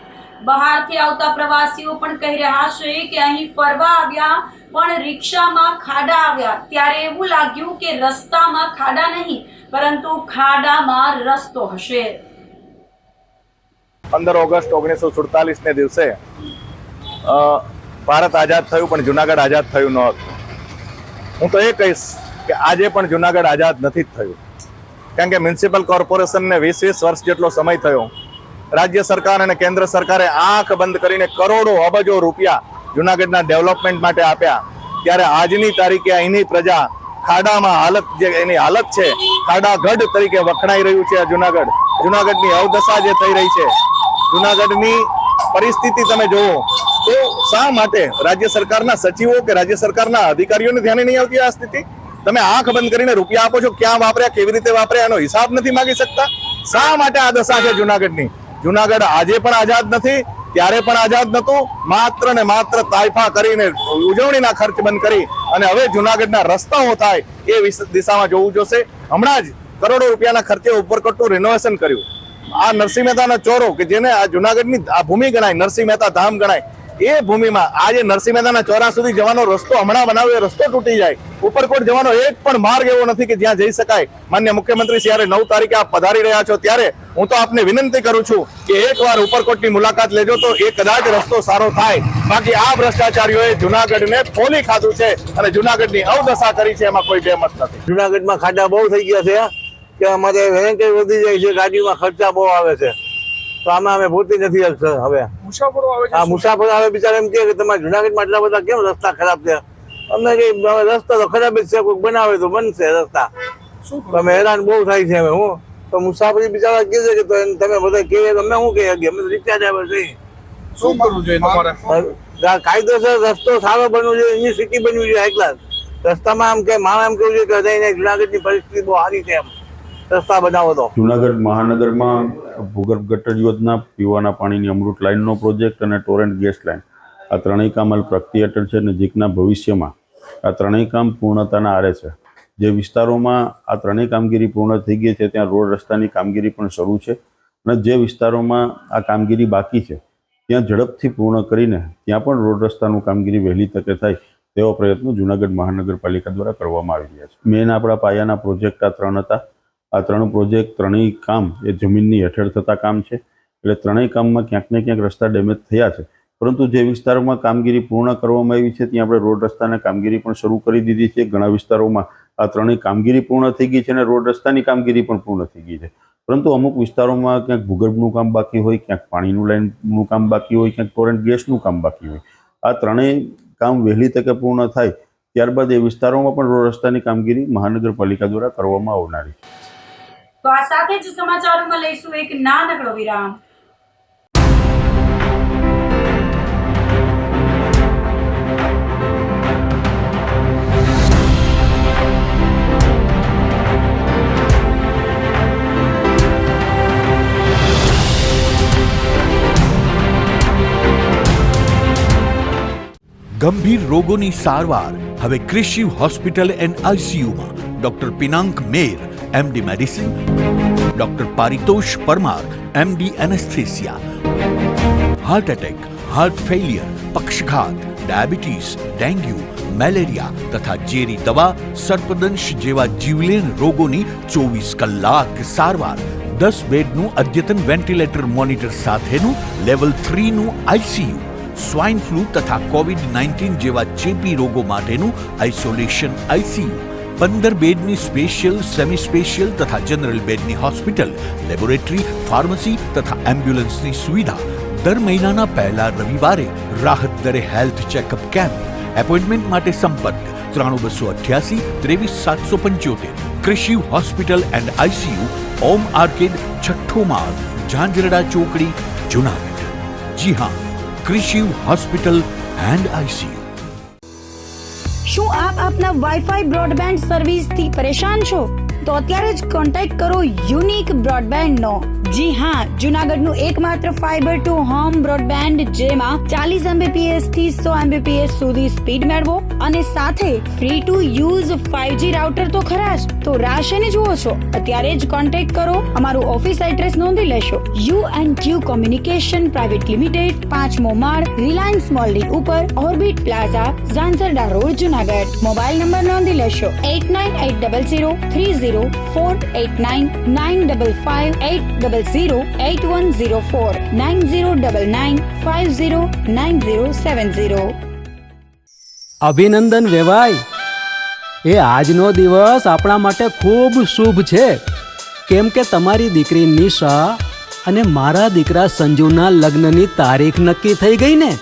બહારથી આવતા પ્રવાસીઓ પણ કહી રહ્યા છે કે અહીં ફરવા આવ્યા પણ રિક્ષામાં ખાડા આવ્યા, ત્યારે એવું લાગ્યું કે રસ્તામાં ખાડા નહીં પરંતુ ખાડામાં રસ્તો હશે. 15 ઓગસ્ટ 1947 ને દિવસે ભારત આઝાદ થયું, પણ જુનાગઢ આઝાદ થયું નહોતું. હું તો એ કહીશ કે આજે પણ જુનાગઢ આઝાદ નથી થયું, કારણ કે મ્યુનિસિપલ કોર્પોરેશનને 20 વર્ષ જેટલો સમય થયો. રાજ્ય સરકાર અને કેન્દ્ર સરકારે આંખ બંધ કરીને કરોડો અબજો રૂપિયા જુનાગઢના ડેવલપમેન્ટ માટે આપ્યા, ત્યારે આજની તારીખે અહીંની પ્રજા ખાડામાં હાલત જે એની હાલત છે, ખાડાગઢ તરીકે વખણાઈ રહ્યું છે. જુનાગઢની અવદશા જે થઈ રહી છે, જુનાગઢની પરિસ્થિતિ તમે જુઓ તો શા માટે રાજ્ય સરકારના સચિવો કે રાજ્ય સરકારના અધિકારીઓને ધ્યાને નહીં આવતી આ સ્થિતિ? તમે આંખ બંધ કરીને રૂપિયા આપો છો, ક્યાં વાપર્યા, કેવી રીતે વાપર્યા, એનો હિસાબ નથી માંગી શકતા. શા માટે આ દશા છે જુનાગઢની? જુનાગઢ આજે પણ આઝાદ નથી, ત્યારે પણ આઝાદ નહોતું. માત્ર ને માત્ર તાઇફા કરીને ઉજવણીના ખર્ચ બંધ કરી અને હવે જુનાગઢના રસ્તાઓ થાય એ દિશામાં જોવું જોશે. હમણાં જ કરોડો રૂપિયાના ખર્ચે ઉપરકોટનું રિનોવેશન કર્યું. આ નરસિંહ મહેતાના ચોરો કે જેને આ જુનાગઢની આ ભૂમિ ગણાય, નરસિંહ મહેતા ધામ ગણાય, એ ભૂમિમાં આજે નરસિંહ મહેતાના ચોરા સુધી જવાનો રસ્તો હમણાં બનાવ્યો, રસ્તો તૂટી જાય. ઉપરકોટ જવાનો એક પણ માર્ગ એવો નથી કે જ્યાં જઈ શકાય. માન્ય મુખ્યમંત્રી જ્યારે 9 તારીખે આપ પધારી રહ્યા છો, ત્યારે હું તો આપને વિનંતી કરું છું કે એકવાર ઉપરકોટની મુલાકાત લેજો તો એ કદાચ રસ્તો સારો થાય. બાકી આ ભ્રષ્ટાચારીઓએ જુનાગઢને ફોલી ખાધું છે અને જુનાગઢની અવદશા કરી છે, એમાં કોઈ બેમત નથી. જુનાગઢમાં ખાડા બહુ થઈ ગયા છે કે અમારે વેરાયટી વધી જાય છે, ગાડીમાં ખર્ચા બહુ આવે છે, તો આમાં અમે ભૂતી નથી હવે. મુસાફરો આવે, બિચારા એમ કે તમારા જુનાગઢમાં આટલા બધા કેમ રસ્તા ખરાબ છે? અમને કઈ રસ્તા તો ખરાબ જ છે, કોઈ બનાવે તો બનશે રસ્તા. તમે હેરાન બહુ થાય છે હવે. હું તો મુસાફરી બિચારા કહે છે કે તો તમે બધા કહે તો અમે શું કહીએ કે અમે તો રિક્ષા ડ્રાઈવર છીએ. શું કરવું જોઈએ તમારે? કાયદેસર રસ્તો સારો બનવો જોઈએ, એની સિટી બનવી જોઈએ હાઈ ક્લાસ. રસ્તામાં આમ કે માણસ એમ કેવું છે કે જુનાગઢની પરિસ્થિતિ બહુ સારી છે, એમ રસ્તા બનાવો તો. જુનાગઢ મહાનગરમાં ભૂગર્ભ ગટર યોજના, પીવાના પાણીની અમૃત લાઇનનો પ્રોજેક્ટ અને ટોરેન્ટ ગેસ લાઇન, આ ત્રણેય કામ હાલ પ્રગતિ હેઠળ છે. નજીકના ભવિષ્યમાં આ ત્રણેય કામ પૂર્ણતાના આરે છે. જે વિસ્તારોમાં આ ત્રણેય કામગીરી પૂર્ણ થઈ ગઈ છે ત્યાં રોડ રસ્તાની કામગીરી પણ શરૂ છે, અને જે વિસ્તારોમાં આ કામગીરી બાકી છે ત્યાં ઝડપથી પૂર્ણ કરીને ત્યાં પણ રોડ રસ્તાનું કામગીરી વહેલી તકે થાય તેવા પ્રયત્નો જૂનાગઢ મહાનગરપાલિકા દ્વારા કરવામાં આવી રહ્યા છે. મેન આપણા પાયાના પ્રોજેક્ટ આ ત્રણ હતા. આ ત્રણ પ્રોજેક્ટ, ત્રણેય કામ એ જમીનની હેઠળ થતા કામ છે, એટલે ત્રણેય કામમાં ક્યાંક ને ક્યાંક રસ્તા ડેમેજ થયા છે. પરંતુ જે વિસ્તારોમાં કામગીરી પૂર્ણ કરવામાં આવી છે ત્યાં આપણે રોડ રસ્તાની કામગીરી પણ શરૂ કરી દીધી છે. ઘણા વિસ્તારોમાં આ ત્રણેય કામગીરી પૂર્ણ થઈ ગઈ છે અને રોડ રસ્તાની કામગીરી પણ પૂર્ણ થઈ ગઈ છે. પરંતુ અમુક વિસ્તારોમાં ક્યાંક ભૂગર્ભનું કામ બાકી હોય, ક્યાંક પાણીનું લાઇનનું કામ બાકી હોય, ક્યાંક ટોરેન્ટ ગેસનું કામ બાકી હોય. આ ત્રણેય કામ વહેલી તકે પૂર્ણ થાય ત્યારબાદ એ વિસ્તારોમાં પણ રોડ રસ્તાની કામગીરી મહાનગરપાલિકા દ્વારા કરવામાં આવનારી છે. તો આ સાથે જ સમાચારોમાં લઈશું એક નાનકડો વિરામ. ગંભીર રોગોની સારવાર હવે કૃષિ હોસ્પિટલ એન્ડ આઈસીયુમાં doctor Pinank Mer, MD medicine, doctor Paritosh Parmar, MD anaesthesia, heart attack, heart failure, પક્ષઘાત, ડાયાબિટીસ, ડેન્ગ્યુ, મેલેરિયા તથા ઝેરી દવા, સર્પદંશ જેવા જીવલેણ રોગોની 24 કલાક સારવાર. 10 બેડનું અદ્યતન વેન્ટિલેટર મોનિટર સાથેનું લેવલ 3નું આઈસીયુ, સ્વાઇન ફ્લૂ તથા કોવિડ-19 જેવા ચેપી રોગો માટેનું આઇસોલેશન આઈસીયુ, 15 બેડની સ્પેશિયલ, સેમી સ્પેશિયલ તથા જનરલ બેડની હોસ્પિટલ, લેબોરેટરી, ફાર્મસી તથા એમ્બ્યુલન્સની સુવિધા. દર મહિનાના પહેલા રવિવારે રાહત દરે હેલ્થ ચેકઅપ કેમ્પ. એપોઇન્ટમેન્ટ માટે સંપર્ક 9288 23775. કૃષિ hospital and ICU, Om arcade, છઠ્ઠો માળ, ઝાંઝરડા ચોકડી, જુનાગઢ. જી હા, કૃષિ હોસ્પિટલ એન્ડ આઈસીયુ. શું આપ આપના વાઈફાઈ બ્રોડબેન્ડ સર્વિસથી પરેશાન છો? તો અત્યારે જ કોન્ટેક્ટ કરો યુનિક બ્રોડબેન્ડ નો. જી હા, જુનાગઢનું એકમાત્ર ફાઈબર ટુ હોમ બ્રોડબેન્ડ જેમાં 40 Mbps થી 100 Mbps સુધી સ્પીડ મેળવો અને સાથે free to use 5G router તો ખરા જ. તો રાહ શેની જુઓ છો? અત્યારે જ કોન્ટેક્ટ કરો. અમારું ઓફિસ એડ્રેસ નોંધી લેશો. U&Q કોમ્યુનિકેશન પ્રાઇવેટ લિમિટેડ, 5મો માળ, રિલાયન્સ મોલની ઉપર, orbit plaza, Zanzarda road, Junagadh. Mobile number નોંધી લેશો 89800304899558008104 9099509070. અભિનંદન વેવાય. એ આજનો દિવસ આપણા માટે ખૂબ શુભ છે, કેમ કે તમારી દીકરી નિશા અને મારા દીકરા સંજુના લગ્નની તારીખ નક્કી થઈ ગઈ ને.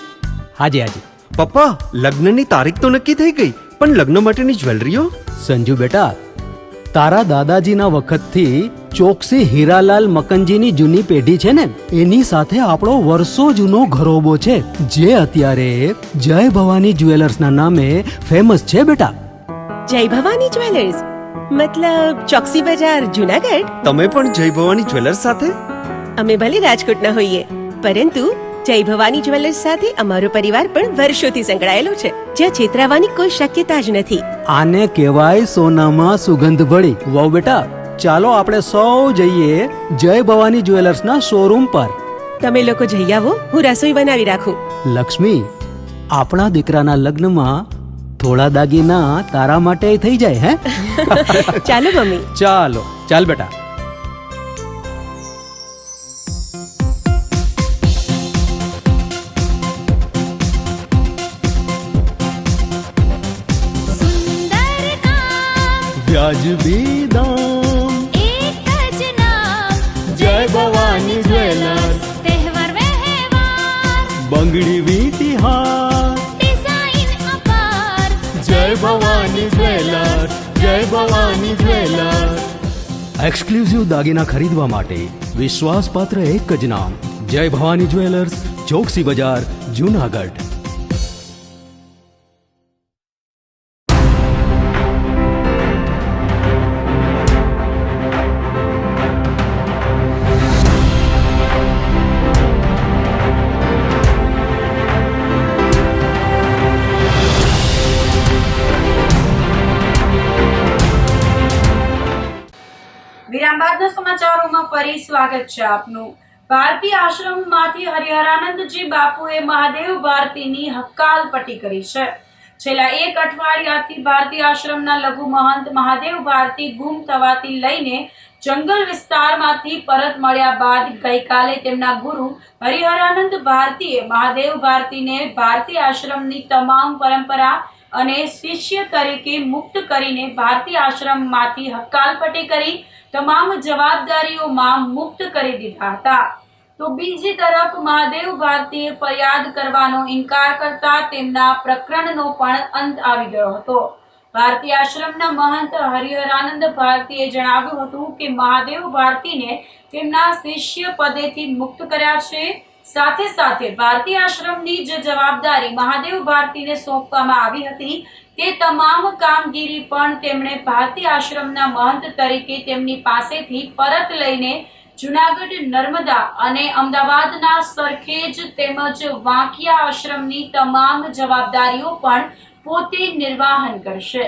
હાજી હાજી પપ્પા, લગ્નની તારીખ તો નક્કી થઈ ગઈ, પણ લગ્ન માટેની જ્વેલરીઓ? સંજુ બેટા, તારા દાદાજીના વખતથી ચોકસી હીરાલાલ મકનજીની જૂની પેઢી છે ને, એની સાથે આપણો વર્ષો જૂનો ઘરોબો છે, જે અત્યારે જય ભવાની જ્વેલર્સના નામે ફેમસ છે બેટા. જય ભવાની જ્વેલર્સ મતલબ ચોકસી બજાર, જુનાગઢ? તમે પણ જય ભવાની જ્વેલર્સ સાથે? અમે ભલે રાજકોટના હોઈએ, પરંતુ જય ભવાની જ્વેલર્સ સાથે અમારો પરિવાર પણ વર્ષોથી સંકળાયેલો છે, જ્યાં છેતરાવાની કોઈ શક્યતા જ નથી. આને કહેવાય સોનામાં સુગંધ ભળી. વાવ બેટા, ચાલો આપણે સૌ જઈએ જય ભવાની જ્વેલર્સના શોરૂમ પર. તમે લોકો જઈ આવો, હું રસોઈ બનાવી રાખું. લક્ષ્મી, આપણા દીકરાના લગ્નમાં થોડા દાગીના તારા માટે થઈ જાય. હે ચાલો મમ્મી. ચાલો ચાલ બેટા. વ્યાજબી દામ, એક જ નામ, જય ભવાની જ્વેલર્સ. તહેવાર વ્યવહાર, બંગડી વીટી હાર, ડિઝાઇન અપાર, જય ભવાની જ્વેલર્સ. એક્સક્લુઝિવ દાગીના ખરીદવા માટે વિશ્વાસપાત્ર એક જ નામ, જય ભવાની જ્વેલર્સ, ચોકસી બજાર, જુનાગઢ. વિરામ બાદના સમાચારોમાં ફરી સ્વાગત છે આપનું. ભારતીય આશ્રમમાંથી હરિહરાનંદજી બાપુએ મહાદેવ ભારતીની હકાલપટ્ટી કરી છે. છેલ્લા એક અઠવાડિયાથી ભારતીય આશ્રમના લઘુ મહંત મહાદેવ ભારતી ગુમ થવાથી લઈને જંગલ વિસ્તારમાંથી પરત મળ્યા બાદ ગઈકાલે તેમના ગુરુ હરિહરાનંદ ભારતીએ મહાદેવ ભારતીને ભારતીય આશ્રમની તમામ પરંપરા અને શિષ્ય તરીકે મુક્ત કરીને ભારતીય આશ્રમમાંથી હકાલપટ્ટી કરી તમામ જવાબદારીઓમાં મુક્ત કરી દીધા હતા. તો બીજી તરફ મહાદેવ ભારતીએ ફરિયાદ કરવાનો ઇનકાર કરતા તેમના પ્રકરણનો પણ અંત આવી ગયો હતો. ભારતીય આશ્રમના મહંત હરિહરાનંદ ભારતીએ જણાવ્યું હતું કે મહાદેવ ભારતીને તેમના શિષ્ય પદેથી મુક્ત કર્યા છે. સાથે સાથે ભારતીય આશ્રમની જે જવાબદારી મહાદેવ ભારતીને સોંપવામાં આવી હતી તે તમામ કામગીરી પણ તેમણે ભારતીય આશ્રમના મહંત તરીકે તેમની પાસેથી પરત લઈને જુનાગઢ, નર્મદા અને અમદાવાદના સરખેજ તેમજ વાંકિયા આશ્રમની તમામ જવાબદારીઓ પણ પોતે નિર્વહન કરશે.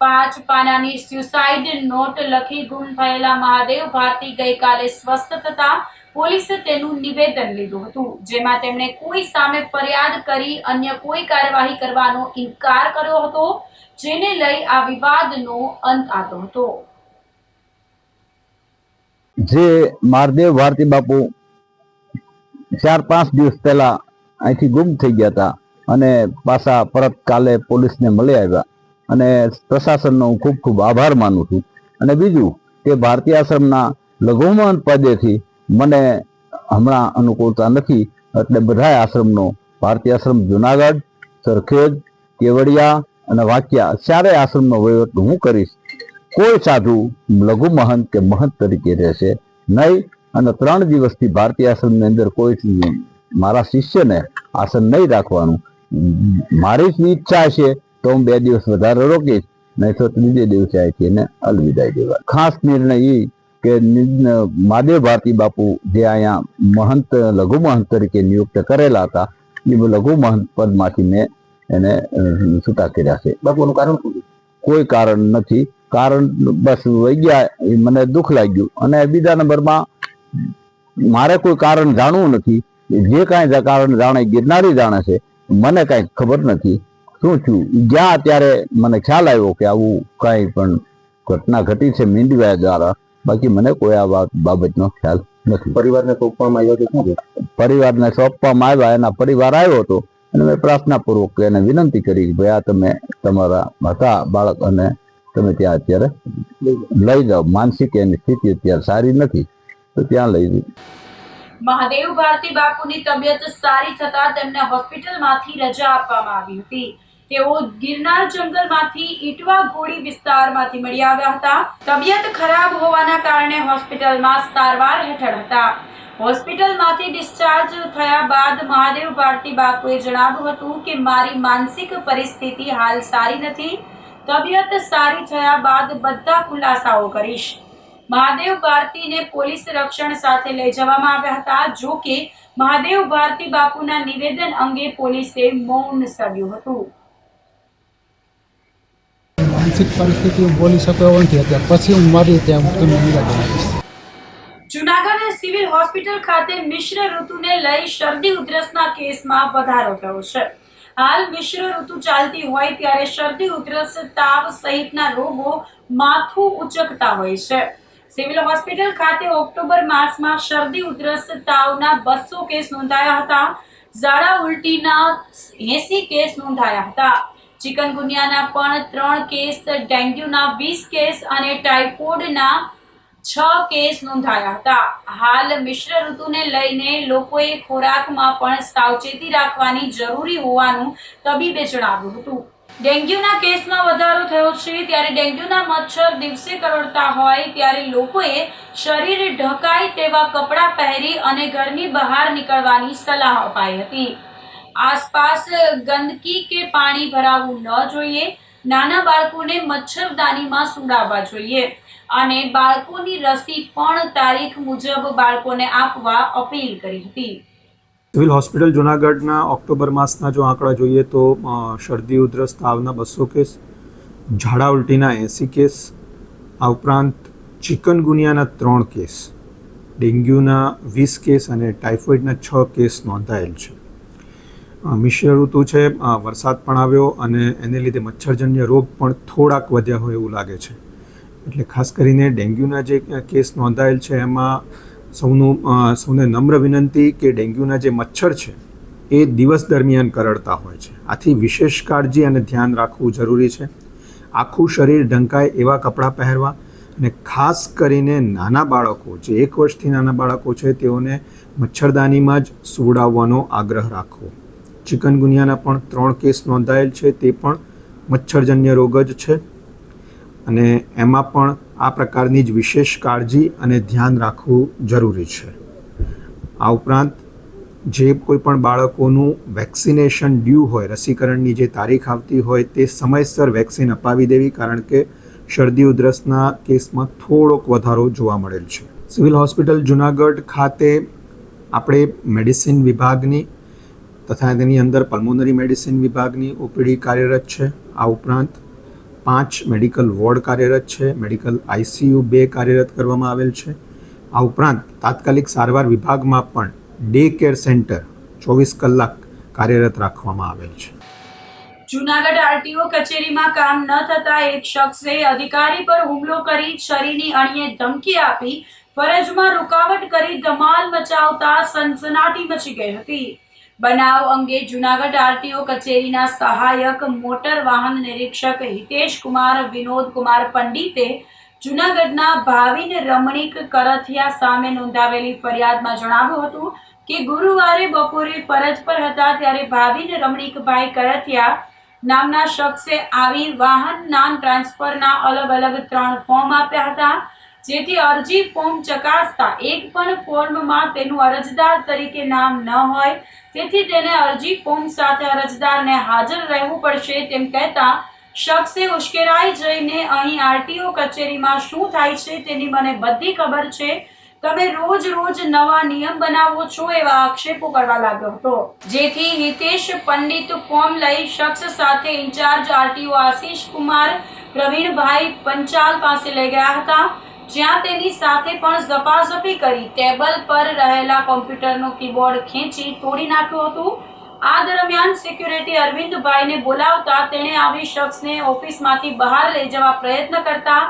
5 પાનાની સ્યુસાઇડ નોટ લખી ગુમ થયેલા મહાદેવ ભારતી ગઈકાલે સ્વસ્થ થતા પોલીસે તેનું નિવેદન લીધું હતું, જેમાં તેમણે કોઈ સામે ફરિયાદ કરી અન્ય કોઈ કાર્યવાહી કરવાનો ઇનકાર કર્યો હતો, જેને લઈ આ વિવાદનો અંત આવ્યો હતો. જે મહાદેવ ભારતી બાપુ 4-5 દિવસ પહેલા અહીંથી ગુમ થઈ ગયા હતા અને પાછા પરત કાલે પોલીસને મળી આવ્યા અને પ્રશાસનનો હું ખૂબ ખૂબ આભાર માનું છું. અને બીજું કે ભારતીય આશ્રમના લઘુમહંત પદેથી મને હમણાં અનુકૂળતા નથી, એટલે બધા આશ્રમનો ભારતીય આશ્રમ જુનાગઢ, સરખેજ, કેવડિયા અને વાંકિયા ચારેય આશ્રમનો વહીવટ હું કરીશ. કોઈ સાધુ લઘુ મહંત કે મહંત તરીકે રહેશે નહીં અને 3 દિવસથી ભારતીય આશ્રમની અંદર કોઈ મારા શિષ્યને આસન નહીં રાખવાનું. મારી જ ઈચ્છા છે તો હું 2 દિવસ વધારે રોકીશ, નહીં તો ત્રીજે દિવસે અહીંથી એને અલવિદાઈ દેવા. ખાસ નિર્ણય એ કે મહાદેવ ભારતી બાપુ જે અહીંયા મહંત લઘુ મહંત તરીકે નિયુક્ત કરેલા હતા એ લઘુ મહંત પદમાંથી મેં એને છૂટા કર્યા છે. બાપુનું કારણ શું? કોઈ કારણ નથી. કારણ બસ વહી ગયા એ મને દુઃખ લાગ્યું. અને બીજા નંબરમાં મારે કોઈ કારણ જાણવું નથી. જે કાંઈ કારણ જાણે ગિરનારી જાણે છે, મને કાંઈ ખબર નથી શું છું. જ્યાં ત્યારે મને ખ્યાલ આવ્યો કે આવું કાંઈ પણ ઘટના ઘટી છે મીંડવા દ્વારા, બાકી મને કોઈ આ બાબતનો ખ્યાલ નથી. પરિવારને સોંપવામાં આવ્યો હતો? શું પરિવારને સોંપવામાં આવ્યા, એના પરિવાર આવ્યો હતો અને મેં પ્રાર્થનાપૂર્વક એને વિનંતી કરી ભાઈ આ તમે તમારા હતા બાળક અને તમે ત્યાં અત્યારે લઈ જાઓ, માનસિક એની સ્થિતિ અત્યારે સારી નથી તો ત્યાં લઈ જાઓ. મહાદેવ ભારતી બાપુની તબિયત સારી થતા તેમને હોસ્પિટલમાંથી રજા આપવામાં આવી હતી. તેઓ ગિરનાર જંગલમાંથી ઈટવા ઘોડી વિસ્તારમાંથી મળી આવ્યા હતા. તબિયત ખરાબ હોવાના કારણે હોસ્પિટલમાં સારવાર હેઠળ હતા. હોસ્પિટલમાંથી ડિસ્ચાર્જ થયા બાદ મહાદેવ ભારતી બાપુએ જણાવ્યું હતું કે મારી માનસિક પરિસ્થિતિ હાલ સારી નથી. તબિયત સારી થયા બાદ બધા ખુલાસાઓ કરીશ. મહાદેવ ભારતીને પોલીસ રક્ષણ સાથે લઈ જવામાં આવ્યા હતા. જો કે મહાદેવ ભારતી બાપુના નિવેદન અંગે પોલીસે મૌન સર્યું હતું. માનસિક પરિસ્થિતિ હું બોલી શકો એવો નથી અત્યારે, પછી હું મારી ત્યાં તમને નિવેદન આપીશ. જૂનાગઢ સિવિલ હોસ્પિટલ ખાતે મિશ્ર ઋતુને લઈ શરદી ઉધરસના કેસમાં વધારો થયો છે. હાલ મિશ્ર ઋતુ ચાલતી હોય ત્યારે શરદી ઉધરસ, તાવ સહિતના રોગો માથું ઉચકતા હોય છે. સિવિલ હોસ્પિટલ ખાતે ઓક્ટોબર માસમાં શરદી ઉધરસ તાવના 200 કેસ નોંધાયા હતા. ઝાડા ઉલટીના 80 કેસ નોંધાયા હતા. ચિકનગુનિયાના પણ 3 કેસ, ડેન્ગ્યુના 20 કેસ અને ટાઇફોઇડના 6 કેસ નોંધાયા હતા. હાલ મિશ્ર ઋતુને લઈને લોકોએ ખોરાકમાં પણ સાવચેતી રાખવાની જરૂરી હોવાનું તબીબે જણાવ્યું હતું. ડેન્ગ્યુના કેસમાં વધારો થયો છે, ત્યારે ડેન્ગ્યુના મચ્છર દિવસે કરડતા હોય ત્યારે લોકોએ શરીર ઢકાય તેવા કપડાં પહેરી અને ઘરની બહાર નીકળવાની સલાહ અપાઈ હતી. આસપાસ ગંદકી કે પાણી ભરાવું ન જોઈએ. નાના બાળકોને મચ્છરદાનીમાં સુડાવવા જોઈએ અને બાળકોની રસી પણ તારીખ મુજબ બાળકોને આપવા અપીલ કરી હતી. સિવિલ હોસ્પિટલ જુનાગઢના ઓક્ટોબર માસના જો આંકડા જોઈએ તો શરદી ઉધરસ તાવના 200 કેસ, ઝાડા ઉલટીના 80 કેસ, આ ઉપરાંત ચિકનગુનિયાના 3 કેસ, ડેન્ગ્યુના 20 કેસ અને ટાઇફોઇડના 6 કેસ નોંધાયેલ છે. મિશ્ર ઋતુ છે, વરસાદ પણ આવ્યો અને એને લીધે મચ્છરજન્ય રોગ પણ થોડાક વધ્યા હોય એવું લાગે છે. એટલે ખાસ કરીને ડેન્ગ્યુના જે કેસ નોંધાયેલ છે એમાં સૌને નમ્ર વિનંતી કે ડેન્ગ્યુના જે મચ્છર છે એ દિવસ દરમિયાન કરડતા હોય છે. આથી વિશેષ કાળજી અને ધ્યાન રાખવું જરૂરી છે. આખું શરીર ઢંકાય એવા કપડાં પહેરવા અને ખાસ કરીને નાના બાળકો જે 1 વર્ષથી નાના બાળકો છે તેઓને મચ્છરદાનીમાં જ સુવડાવવાનો આગ્રહ રાખવો. ચિકનગુનિયાના પણ 3 કેસ નોંધાયેલ છે, તે પણ મચ્છરજન્ય રોગ જ છે અને એમાં પણ આ પ્રકારની જ વિશેષ કાળજી અને ધ્યાન રાખવું જરૂરી છે. આ ઉપરાંત જે કોઈ પણ બાળકોનું વેક્સિનેશન ડ્યુ હોય, રસીકરણની જે તારીખ આવતી હોય તે સમયસર વેક્સિન અપાવી દેવી, કારણ કે શરદી ઉધરસના કેસમાં થોડોક વધારો જોવા મળેલ છે. સિવિલ હોસ્પિટલ જુનાગઢ ખાતે આપણે મેડિસિન વિભાગની તથા તેની અંદર પલ્મોનરી મેડિસિન વિભાગની ઓપીડી કાર્યરત છે. આ ઉપરાંત 5 મેડિકલ વોર્ડ કાર્યરત છે, મેડિકલ ICU 2 કાર્યરત કરવામાં આવેલ છે. આ ઉપરાંત તાત્કાલિક સારવાર વિભાગમાં પણ ડે કેર સેન્ટર 24 કલાક કાર્યરત રાખવામાં આવેલ છે. જૂનાગઢ RTO કચેરીમાં કામ ન થતા એક શખ્સે અધિકારી પર હુમલો કરી છરીની અણીએ ધમકી આપી ફરજમાં રૂકાવટ કરી ધમાલ મચાવતા સનસનાટી મચી ગઈ હતી. બનાવ અંગે જૂનાગઢ RTO કચેરીના સહાયક મોટર વાહન નિરીક્ષક હિતેશ કુમાર વિનોદ કુમાર પંડિતે જૂનાગઢના ભાવિન રમણીક કરથિયા સામે નોંધાવેલી ફરિયાદમાં જણાવ્યું હતું કે ગુરુવારે બપોરે ફરજ પર હતા ત્યારે ભાવિન રમણીકભાઈ કરથિયા નામના શખ્સે આવી વાહન નામ ટ્રાન્સફરના અલગ અલગ 3 ફોર્મ આપ્યા હતા, જેથી અરજી ફોર્મ ચકાસતા એક પણ ફોર્મમાં તેનું અરજદાર તરીકે નામ ન હોય, તેથી તેને અરજી ફોર્મ સાથે અરજદારને હાજર રહેવું પડશે તેમ કહેતા શખ્સે ઉશ્કેરાઈ જઈને અહીં RTO કચેરીમાં શું થાય છે તેની મને બધી ખબર છે, તમે રોજ નવા નિયમ બનાવો છો એવા આક્ષેપો કરવા લાગ્યો હતો. જેથી હિતેશ પંડિત ફોર્મ લઈ શખ્સ સાથે ઇન્ચાર્જ RTO આશીષ કુમાર પ્રવીણભાઈ પંચાલ પાસે લઈ ગયા હતા, જ્યાં તેની સાથે પણ ઝપાઝપી કરી ટેબલ પર રહેલા કોમ્પ્યુટરનો કીબોર્ડ ખેંચી તોડી નાખ્યું હતું. આ દરમિયાન સિક્યુરિટી અરવિંદભાઈને બોલાવતા તેણે આવી શખ્સને ઓફિસમાંથી બહાર લઈ જવા પ્રયત્ન કરતા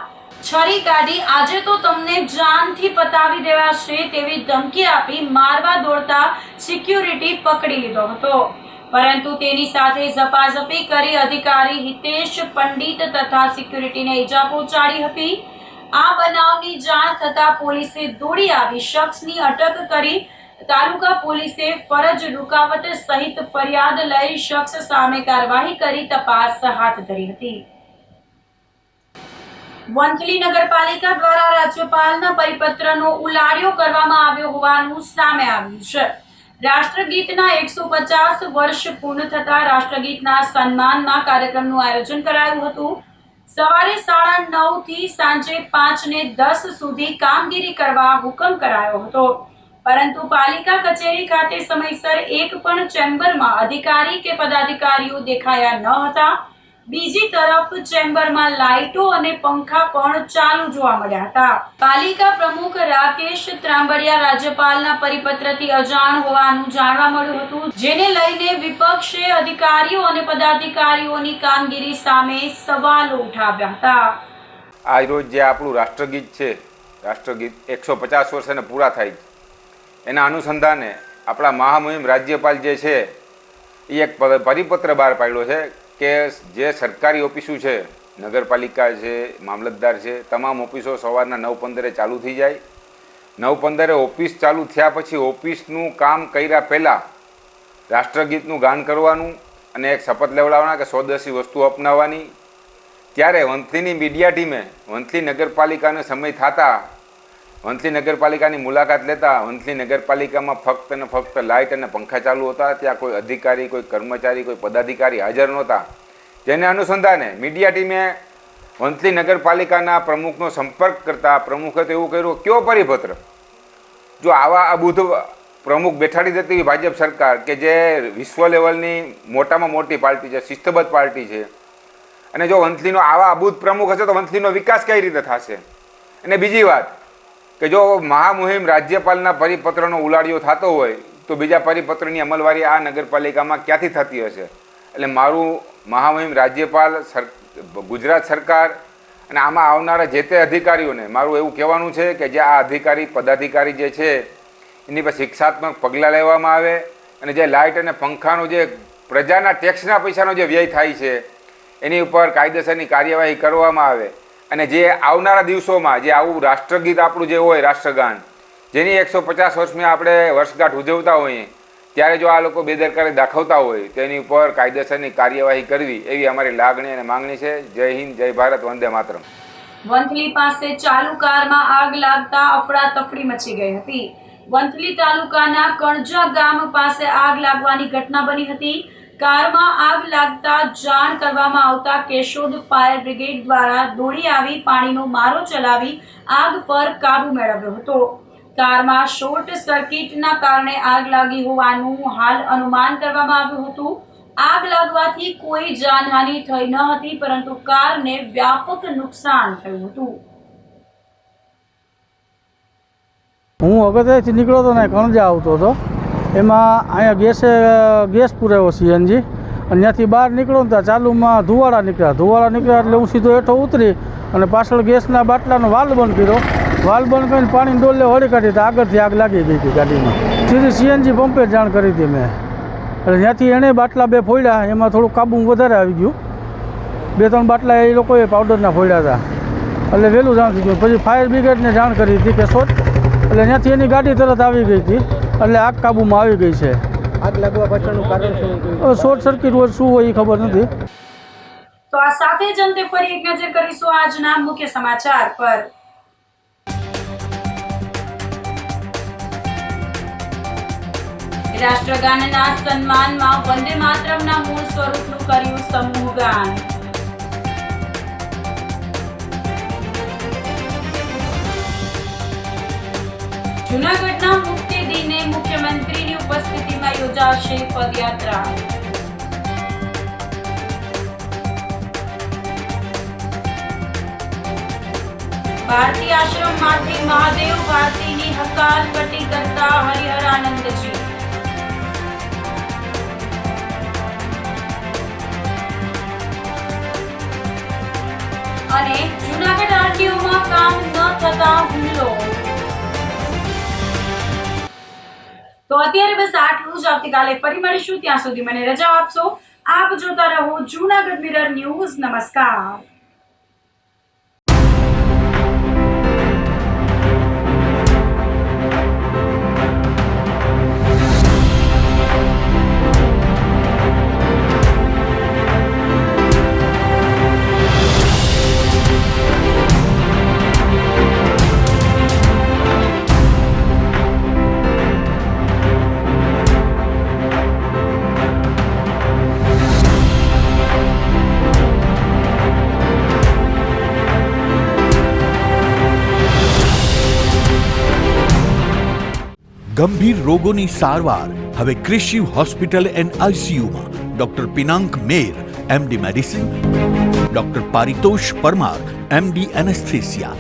છરી કાઢી આજે તો તમને જાનથી પતાવી દેવાશે તેવી ધમકી આપી મારવા દોડતા સિક્યુરિટી પકડી લીધો હતો, પરંતુ તેની સાથે ઝપાઝપી કરી અધિકારી હિતેશ પંડિત તથા સિક્યુરિટીને ઈજા પહોંચાડી હતી. આ બનાવની જાણ થતા પોલીસે દોડી આવી શખ્સની અટક કરી તાલુકા પોલીસે ફરજ રૂકાવટ સહિત ફરિયાદ લઈ શખ્સ સામે કાર્યવાહી કરી તપાસ હાથ ધરી હતી. વંથલી નગરપાલિકા દ્વારા રાજ્યપાલના પરિપત્રનો ઉલાળ્યો કરવામાં આવ્યો હોવાનું સામે આવ્યું છે. રાષ્ટ્રગીતના 150 વર્ષ પૂર્ણ થતા રાષ્ટ્રગીતના સન્માનમાં કાર્યક્રમનું આયોજન કરાયું હતું. સવારે 9:30 થી સાંજે 5:10 સુધી કામગીરી કરવા હુકમ કરાયો હતો, પરંતુ પાલિકા કચેરી ખાતે સમયસર એક પણ ચેમ્બરમાં અધિકારી કે પદાધિકારીઓ દેખાયા ન હતા. બીજી તરફ ચેમ્બરમાં લાઇટો અને પંખા પણ ચાલુ જોવા મળ્યા હતા. પાલિકા પ્રમુખ રાકેશ ત્રાંબડિયા રાજ્યપાલના પરિપત્રથી અજાણ હોવાનું જાણવા મળ્યું હતું, જેને લઈને વિપક્ષે અધિકારીઓ અને પદાધિકારીઓની કામગીરી સામે સવાલો ઉઠાવ્યા હતા. આજ રોજ જે આપણું રાષ્ટ્રગીત છે, રાષ્ટ્રગીત 150 વર્ષને પૂરા થાય એના અનુસંધાને આપણા મહામહિમ રાજ્યપાલ જે છે એ એક પરિપત્ર બહાર પાડ્યો છે કે જે સરકારી ઓફિસો છે, નગરપાલિકા છે, મામલતદાર છે, તમામ ઓફિસો સવારના 9:15 ચાલુ થઈ જાય. 9:15 ઓફિસ ચાલુ થયા પછી ઓફિસનું કામ કર્યા પહેલાં રાષ્ટ્રગીતનું ગાન કરવાનું અને એક શપથ લેવડાવવાના કે સ્વદેશી વસ્તુ અપનાવવાની. ત્યારે વંથલીની મીડિયા ટીમે વંથલી નગરપાલિકાનો સમય થતાં વંથલી નગરપાલિકાની મુલાકાત લેતા વંથલી નગરપાલિકામાં ફક્ત ને ફક્ત લાઇટ અને પંખા ચાલુ હતા. ત્યાં કોઈ અધિકારી, કોઈ કર્મચારી, કોઈ પદાધિકારી હાજર નહોતા. જેને અનુસંધાને મીડિયા ટીમે વંથલી નગરપાલિકાના પ્રમુખનો સંપર્ક કરતા પ્રમુખે તો એવું કર્યું, કયો પરિપત્ર? જો આવા અબુધ પ્રમુખ બેઠાડી દેતી ભાજપ સરકાર કે જે વિશ્વ લેવલની મોટામાં મોટી પાર્ટી છે, શિસ્તબદ્ધ પાર્ટી છે, અને જો વંથલીનો આવા અબુધ પ્રમુખ હશે તો વંથલીનો વિકાસ કઈ રીતે થશે? અને બીજી વાત કે જો મહામુહિમ રાજ્યપાલના પરિપત્રનો ઉલાડિયો થતો હોય તો બીજા પરિપત્રની અમલવારી આ નગરપાલિકામાં ક્યાંથી થતી હશે? એટલે મારું મહામુહિમ રાજ્યપાલ, ગુજરાત સરકાર અને આમાં આવનારા જે તે અધિકારીઓને મારું એવું કહેવાનું છે કે જે આ અધિકારી પદાધિકારી જે છે એની પર શિક્ષાત્મક પગલાં લેવામાં આવે અને જે લાઇટ અને પંખાનો જે પ્રજાના ટેક્સના પૈસાનો જે વ્યય થાય છે એની ઉપર કાયદેસરની કાર્યવાહી કરવામાં આવે. અને જે આવનારા દિવસોમાં જે આવું રાષ્ટ્રગીત આપણું જે હોય, રાષ્ટ્રગાન, જેની 150 વર્ષમાં આપણે વર્ષગાંઠ ઉજવતા હોઈએ, ત્યારે જો આ લોકો બેદરકારી દાખવતા હોય તો એની ઉપર કાયદેસરની કાર્યવાહી કરવી એવી અમારી લાગણી અને માંગણી છે. જય હિન્દ, જય ભારત, વંદે માતરમ. વંથલી પાસે ચાલુ કારમાં આગ લાગતા અફડાતફડી મચી ગઈ હતી. વંથલી તાલુકાના કણજા ગામ પાસે આગ લાગવાની ઘટના બની હતી. કારમાં આગ લાગતા જાણ કરવામાં આવતા કેશોદ ફાયર બ્રિગેડ દ્વારા દોડી આવી પાણીનો મારો ચલાવી આગ પર કાબુ મેળવ્યો હતો. કારમાં શોર્ટ સર્કિટના કારણે આગ લાગી હોવાનું હાલ અનુમાન કરવામાં આવ્યું હતું. આગ લાગવાથી કોઈ જાનહાનિ થઈ ન હતી, પરંતુ કારને વ્યાપક નુકસાન થયું હતું. હું અગત્યથી નીકળ્યો હતો ને કણજા આવતો હતો, એમાં અહીંયા ગેસ પુરાવ્યો સીએનજી, અને ત્યાંથી બહાર નીકળો ને ત્યાં ચાલુમાં ધુવાળા નીકળ્યા એટલે હું સીધો હેઠો ઉતરી અને પાછળ ગેસના બાટલાનો વાલ બંધ કર્યો. વાલ બંધ કરીને પાણીની ડોલે વળી કાઢી તો આગળથી આગ લાગી ગઈ હતી ગાડીમાં. સીધી સીએનજી પંપે જાણ કરી હતી મેં, એટલે ત્યાંથી એણે બાટલા 2 ફોડ્યા. એમાં થોડું કાબુ વધારે આવી ગયું. 2-3 બાટલા એ લોકોએ પાવડરના ફોડ્યા હતા, એટલે વહેલું જાણ થઈ ગયું. પછી ફાયર બ્રિગેડને જાણ કરી હતી કે શોર્ટ, એટલે ત્યાંથી એની ગાડી તરત આવી ગઈ હતી, એટલે આગ કાબૂમાં આવી ગઈ છે. આગ લાગવા પાછળનું કારણ શું? હવે શોર્ટ સર્કિટ હોય શું હોય એ ખબર નથી. તો આ સાથે જ અંતે ફરી એક નજર કરીશું આજના મુખ્ય સમાચાર પર. રાષ્ટ્રગાનના સન્માનમાં વંદે માતરમના મૂળ સ્વરૂપનું કર્યું સમૂહ ગાન. જૂનાગઢના મુક્તિ દિને મુખ્યમંત્રીની ઉપસ્થિતિમાં યોજાશે પદયાત્રા. ભારતી આશ્રમમાંથી મહાદેવ ભારતીની હકાલપટ્ટી કરતા હરિહરાનંદજી. અને જૂનાગઢ આરટીઓમાં કામ ન થતા હુમલો. તો અત્યારે બસ આટલું જ. આવતીકાલે ફરી મળીશું, ત્યાં સુધી મને રજા આપશો. આપ જોતા રહો જૂનાગઢ મિરર ન્યૂઝ. નમસ્કાર. ગંભીર રોગોની સારવાર હવે ક્રિશિવ હોસ્પિટલ એન્ડ આઈસીયુમાં doctor Pinank Mer, MD medicine, doctor Paritosh Parmar, MD anaesthesia.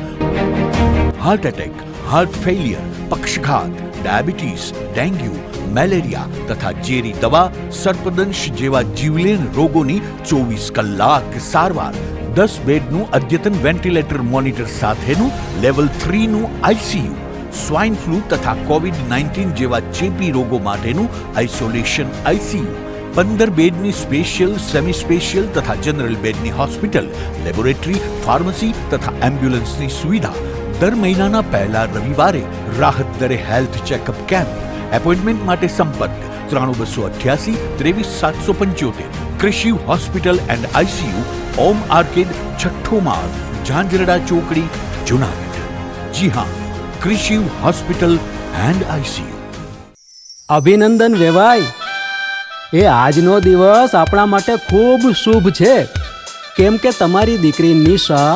Heart attack, heart failure, પક્ષઘાત, ડાયાબિટીસ, ડેન્ગ્યુ, મેલેરિયા તથા ઝેરી દવા, સર્પદંશ જેવા જીવલેણ રોગોની 24 કલાક સારવાર. 10 બેડનું અદ્યતન વેન્ટિલેટર મોનિટર સાથેનું લેવલ 3નું આઈસીયુ. સ્વાઇન ફ્લૂ તથા કોવિડ-19 જેવા ચેપી રોગો માટેનું આઇસોલેશન આઈસીયુ. 15 બેડની સ્પેશિયલ, સેમી સ્પેશિયલ તથા જનરલ બેડની હોસ્પિટલ, લેબોરેટરી, ફાર્મસી તથા એમ્બ્યુલન્સની સુવિધા. દર મહિનાના પહેલા રવિવારે રાહત દરે હેલ્થ ચેકઅપ કેમ્પ. એપોઇન્ટમેન્ટ માટે સંપર્ક 93288 23775 Krishi hospital and ICU, Om orchid, छठो माळ, झांझरड़ा चौकड़ी, जूनागढ़। जी हाँ, कृषि हॉस्पिटल एंड आईसीयू। અભિનંદન વેવાય, એ આજનો દિવસ આપણા માટે ખૂબ શુભ છે, કેમ કે તમારી દીકરી નિશા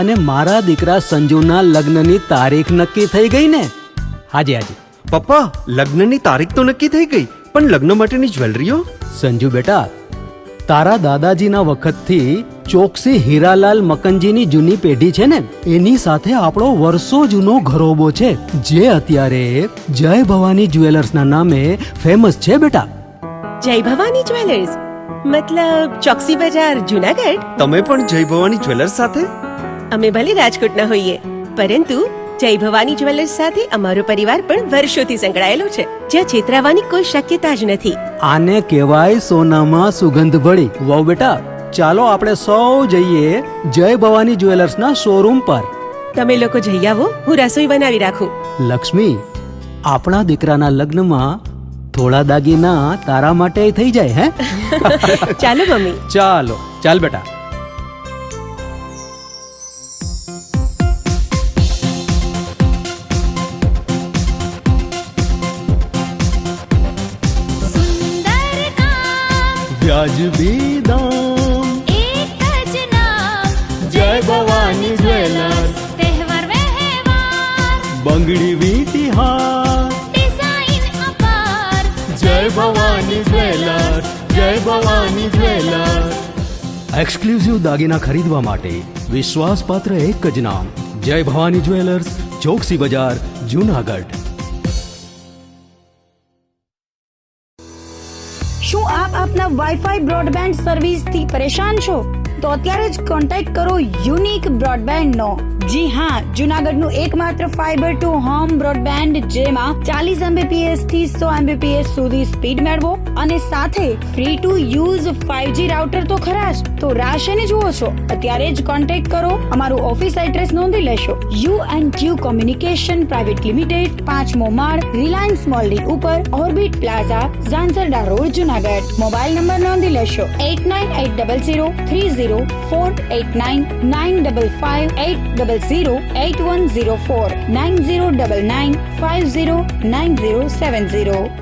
અને મારા દીકરા સંજુના લગ્નની તારીખ નક્કી થઈ ગઈ ને? હાજી હાજી પપ્પા, લગ્નની તારીખ તો નક્કી થઈ ગઈ, પણ લગ્ન માટેની જ્વેલરીઓ? સંજુ બેટા, તારા દાદાજીના વખતથી ચોકસી હીરાલાલ મકનજીની જૂની પેઢી છે ને, એની સાથે આપણો વર્ષો જૂનો ઘરોબો છે, જે અત્યારે જય ભવાની જ્વેલર્સના નામે ફેમસ છે બેટા. જય ભવાની જ્વેલર્સ મતલબ ચોકસી બજાર, જુનાગઢ? તમે પણ જય ભવાની જ્વેલર્સ સાથે? અમે ભલે રાજકોટના હોઈએ, પરંતુ જય ભવાની જ્વેલર્સ સાથે અમારો પરિવાર પણ વર્ષોથી સંકળાયેલો છે, જ્યાં છેતરાવાની કોઈ શક્યતા જ નથી. આને કહેવાય સોનામાં સુગંધ ભળી. વાવ બેટા, ચાલો આપણે સૌ જઈએ જય ભવાની જ્વેલર્સના શોરૂમ પર. તમે લોકો જઈ આવો, હું રસોઈ બનાવી રાખું. લક્ષ્મી, આપણા દીકરાના લગ્નમાં થોડા દાગીના તારા માટે થઈ જાય હે? ચાલો મમ્મી. ચાલો ચાલ બેટા. વ્યાજબી દામ, એક જ નામ, જય ભવાની જ્વેલર્સ. તહેવાર વ્યવહાર, બંગડી વીંટી હાર, ડિઝાઇન અપાર, જય ભવાની જ્વેલર્સ, જય ભવાની જ્વેલર્સ. એક્સક્લુઝિવ દાગીના ખરીદવા માટે વિશ્વાસપાત્ર એક જ નામ, જય ભવાની જ્વેલર્સ, ચોકસી બજાર, જૂનાગઢ. શું આપ આપના વાઈફાઈ બ્રોડબેન્ડ સર્વિસથી પરેશાન છો? તો અત્યારે જ કોન્ટેક્ટ કરો યુનિક બ્રોડબેન્ડ નો. જી હા, જૂનાગઢનું એકમાત્ર ફાઈબર ટુ હોમ બ્રોડબેન્ડ, જેમાં 40 Mbps થી 100 Mbps સુધી સ્પીડ મેળવો અને સાથે free to use 5G router તો ખરા જ. તો રાહ શેને જુઓ છો? અત્યારે જ કોન્ટેક્ટ કરો. અમારું ઓફિસ એડ્રેસ નોંધી લેશો. U&Q કોમ્યુનિકેશન પ્રાઇવેટ લિમિટેડ, 5મો માળ, રિલાયન્સ મોલની ઉપર, orbit plaza, Zanzarda road, Junagadh. Mobile number નોંધી લેશો 898003048995580081049099509070.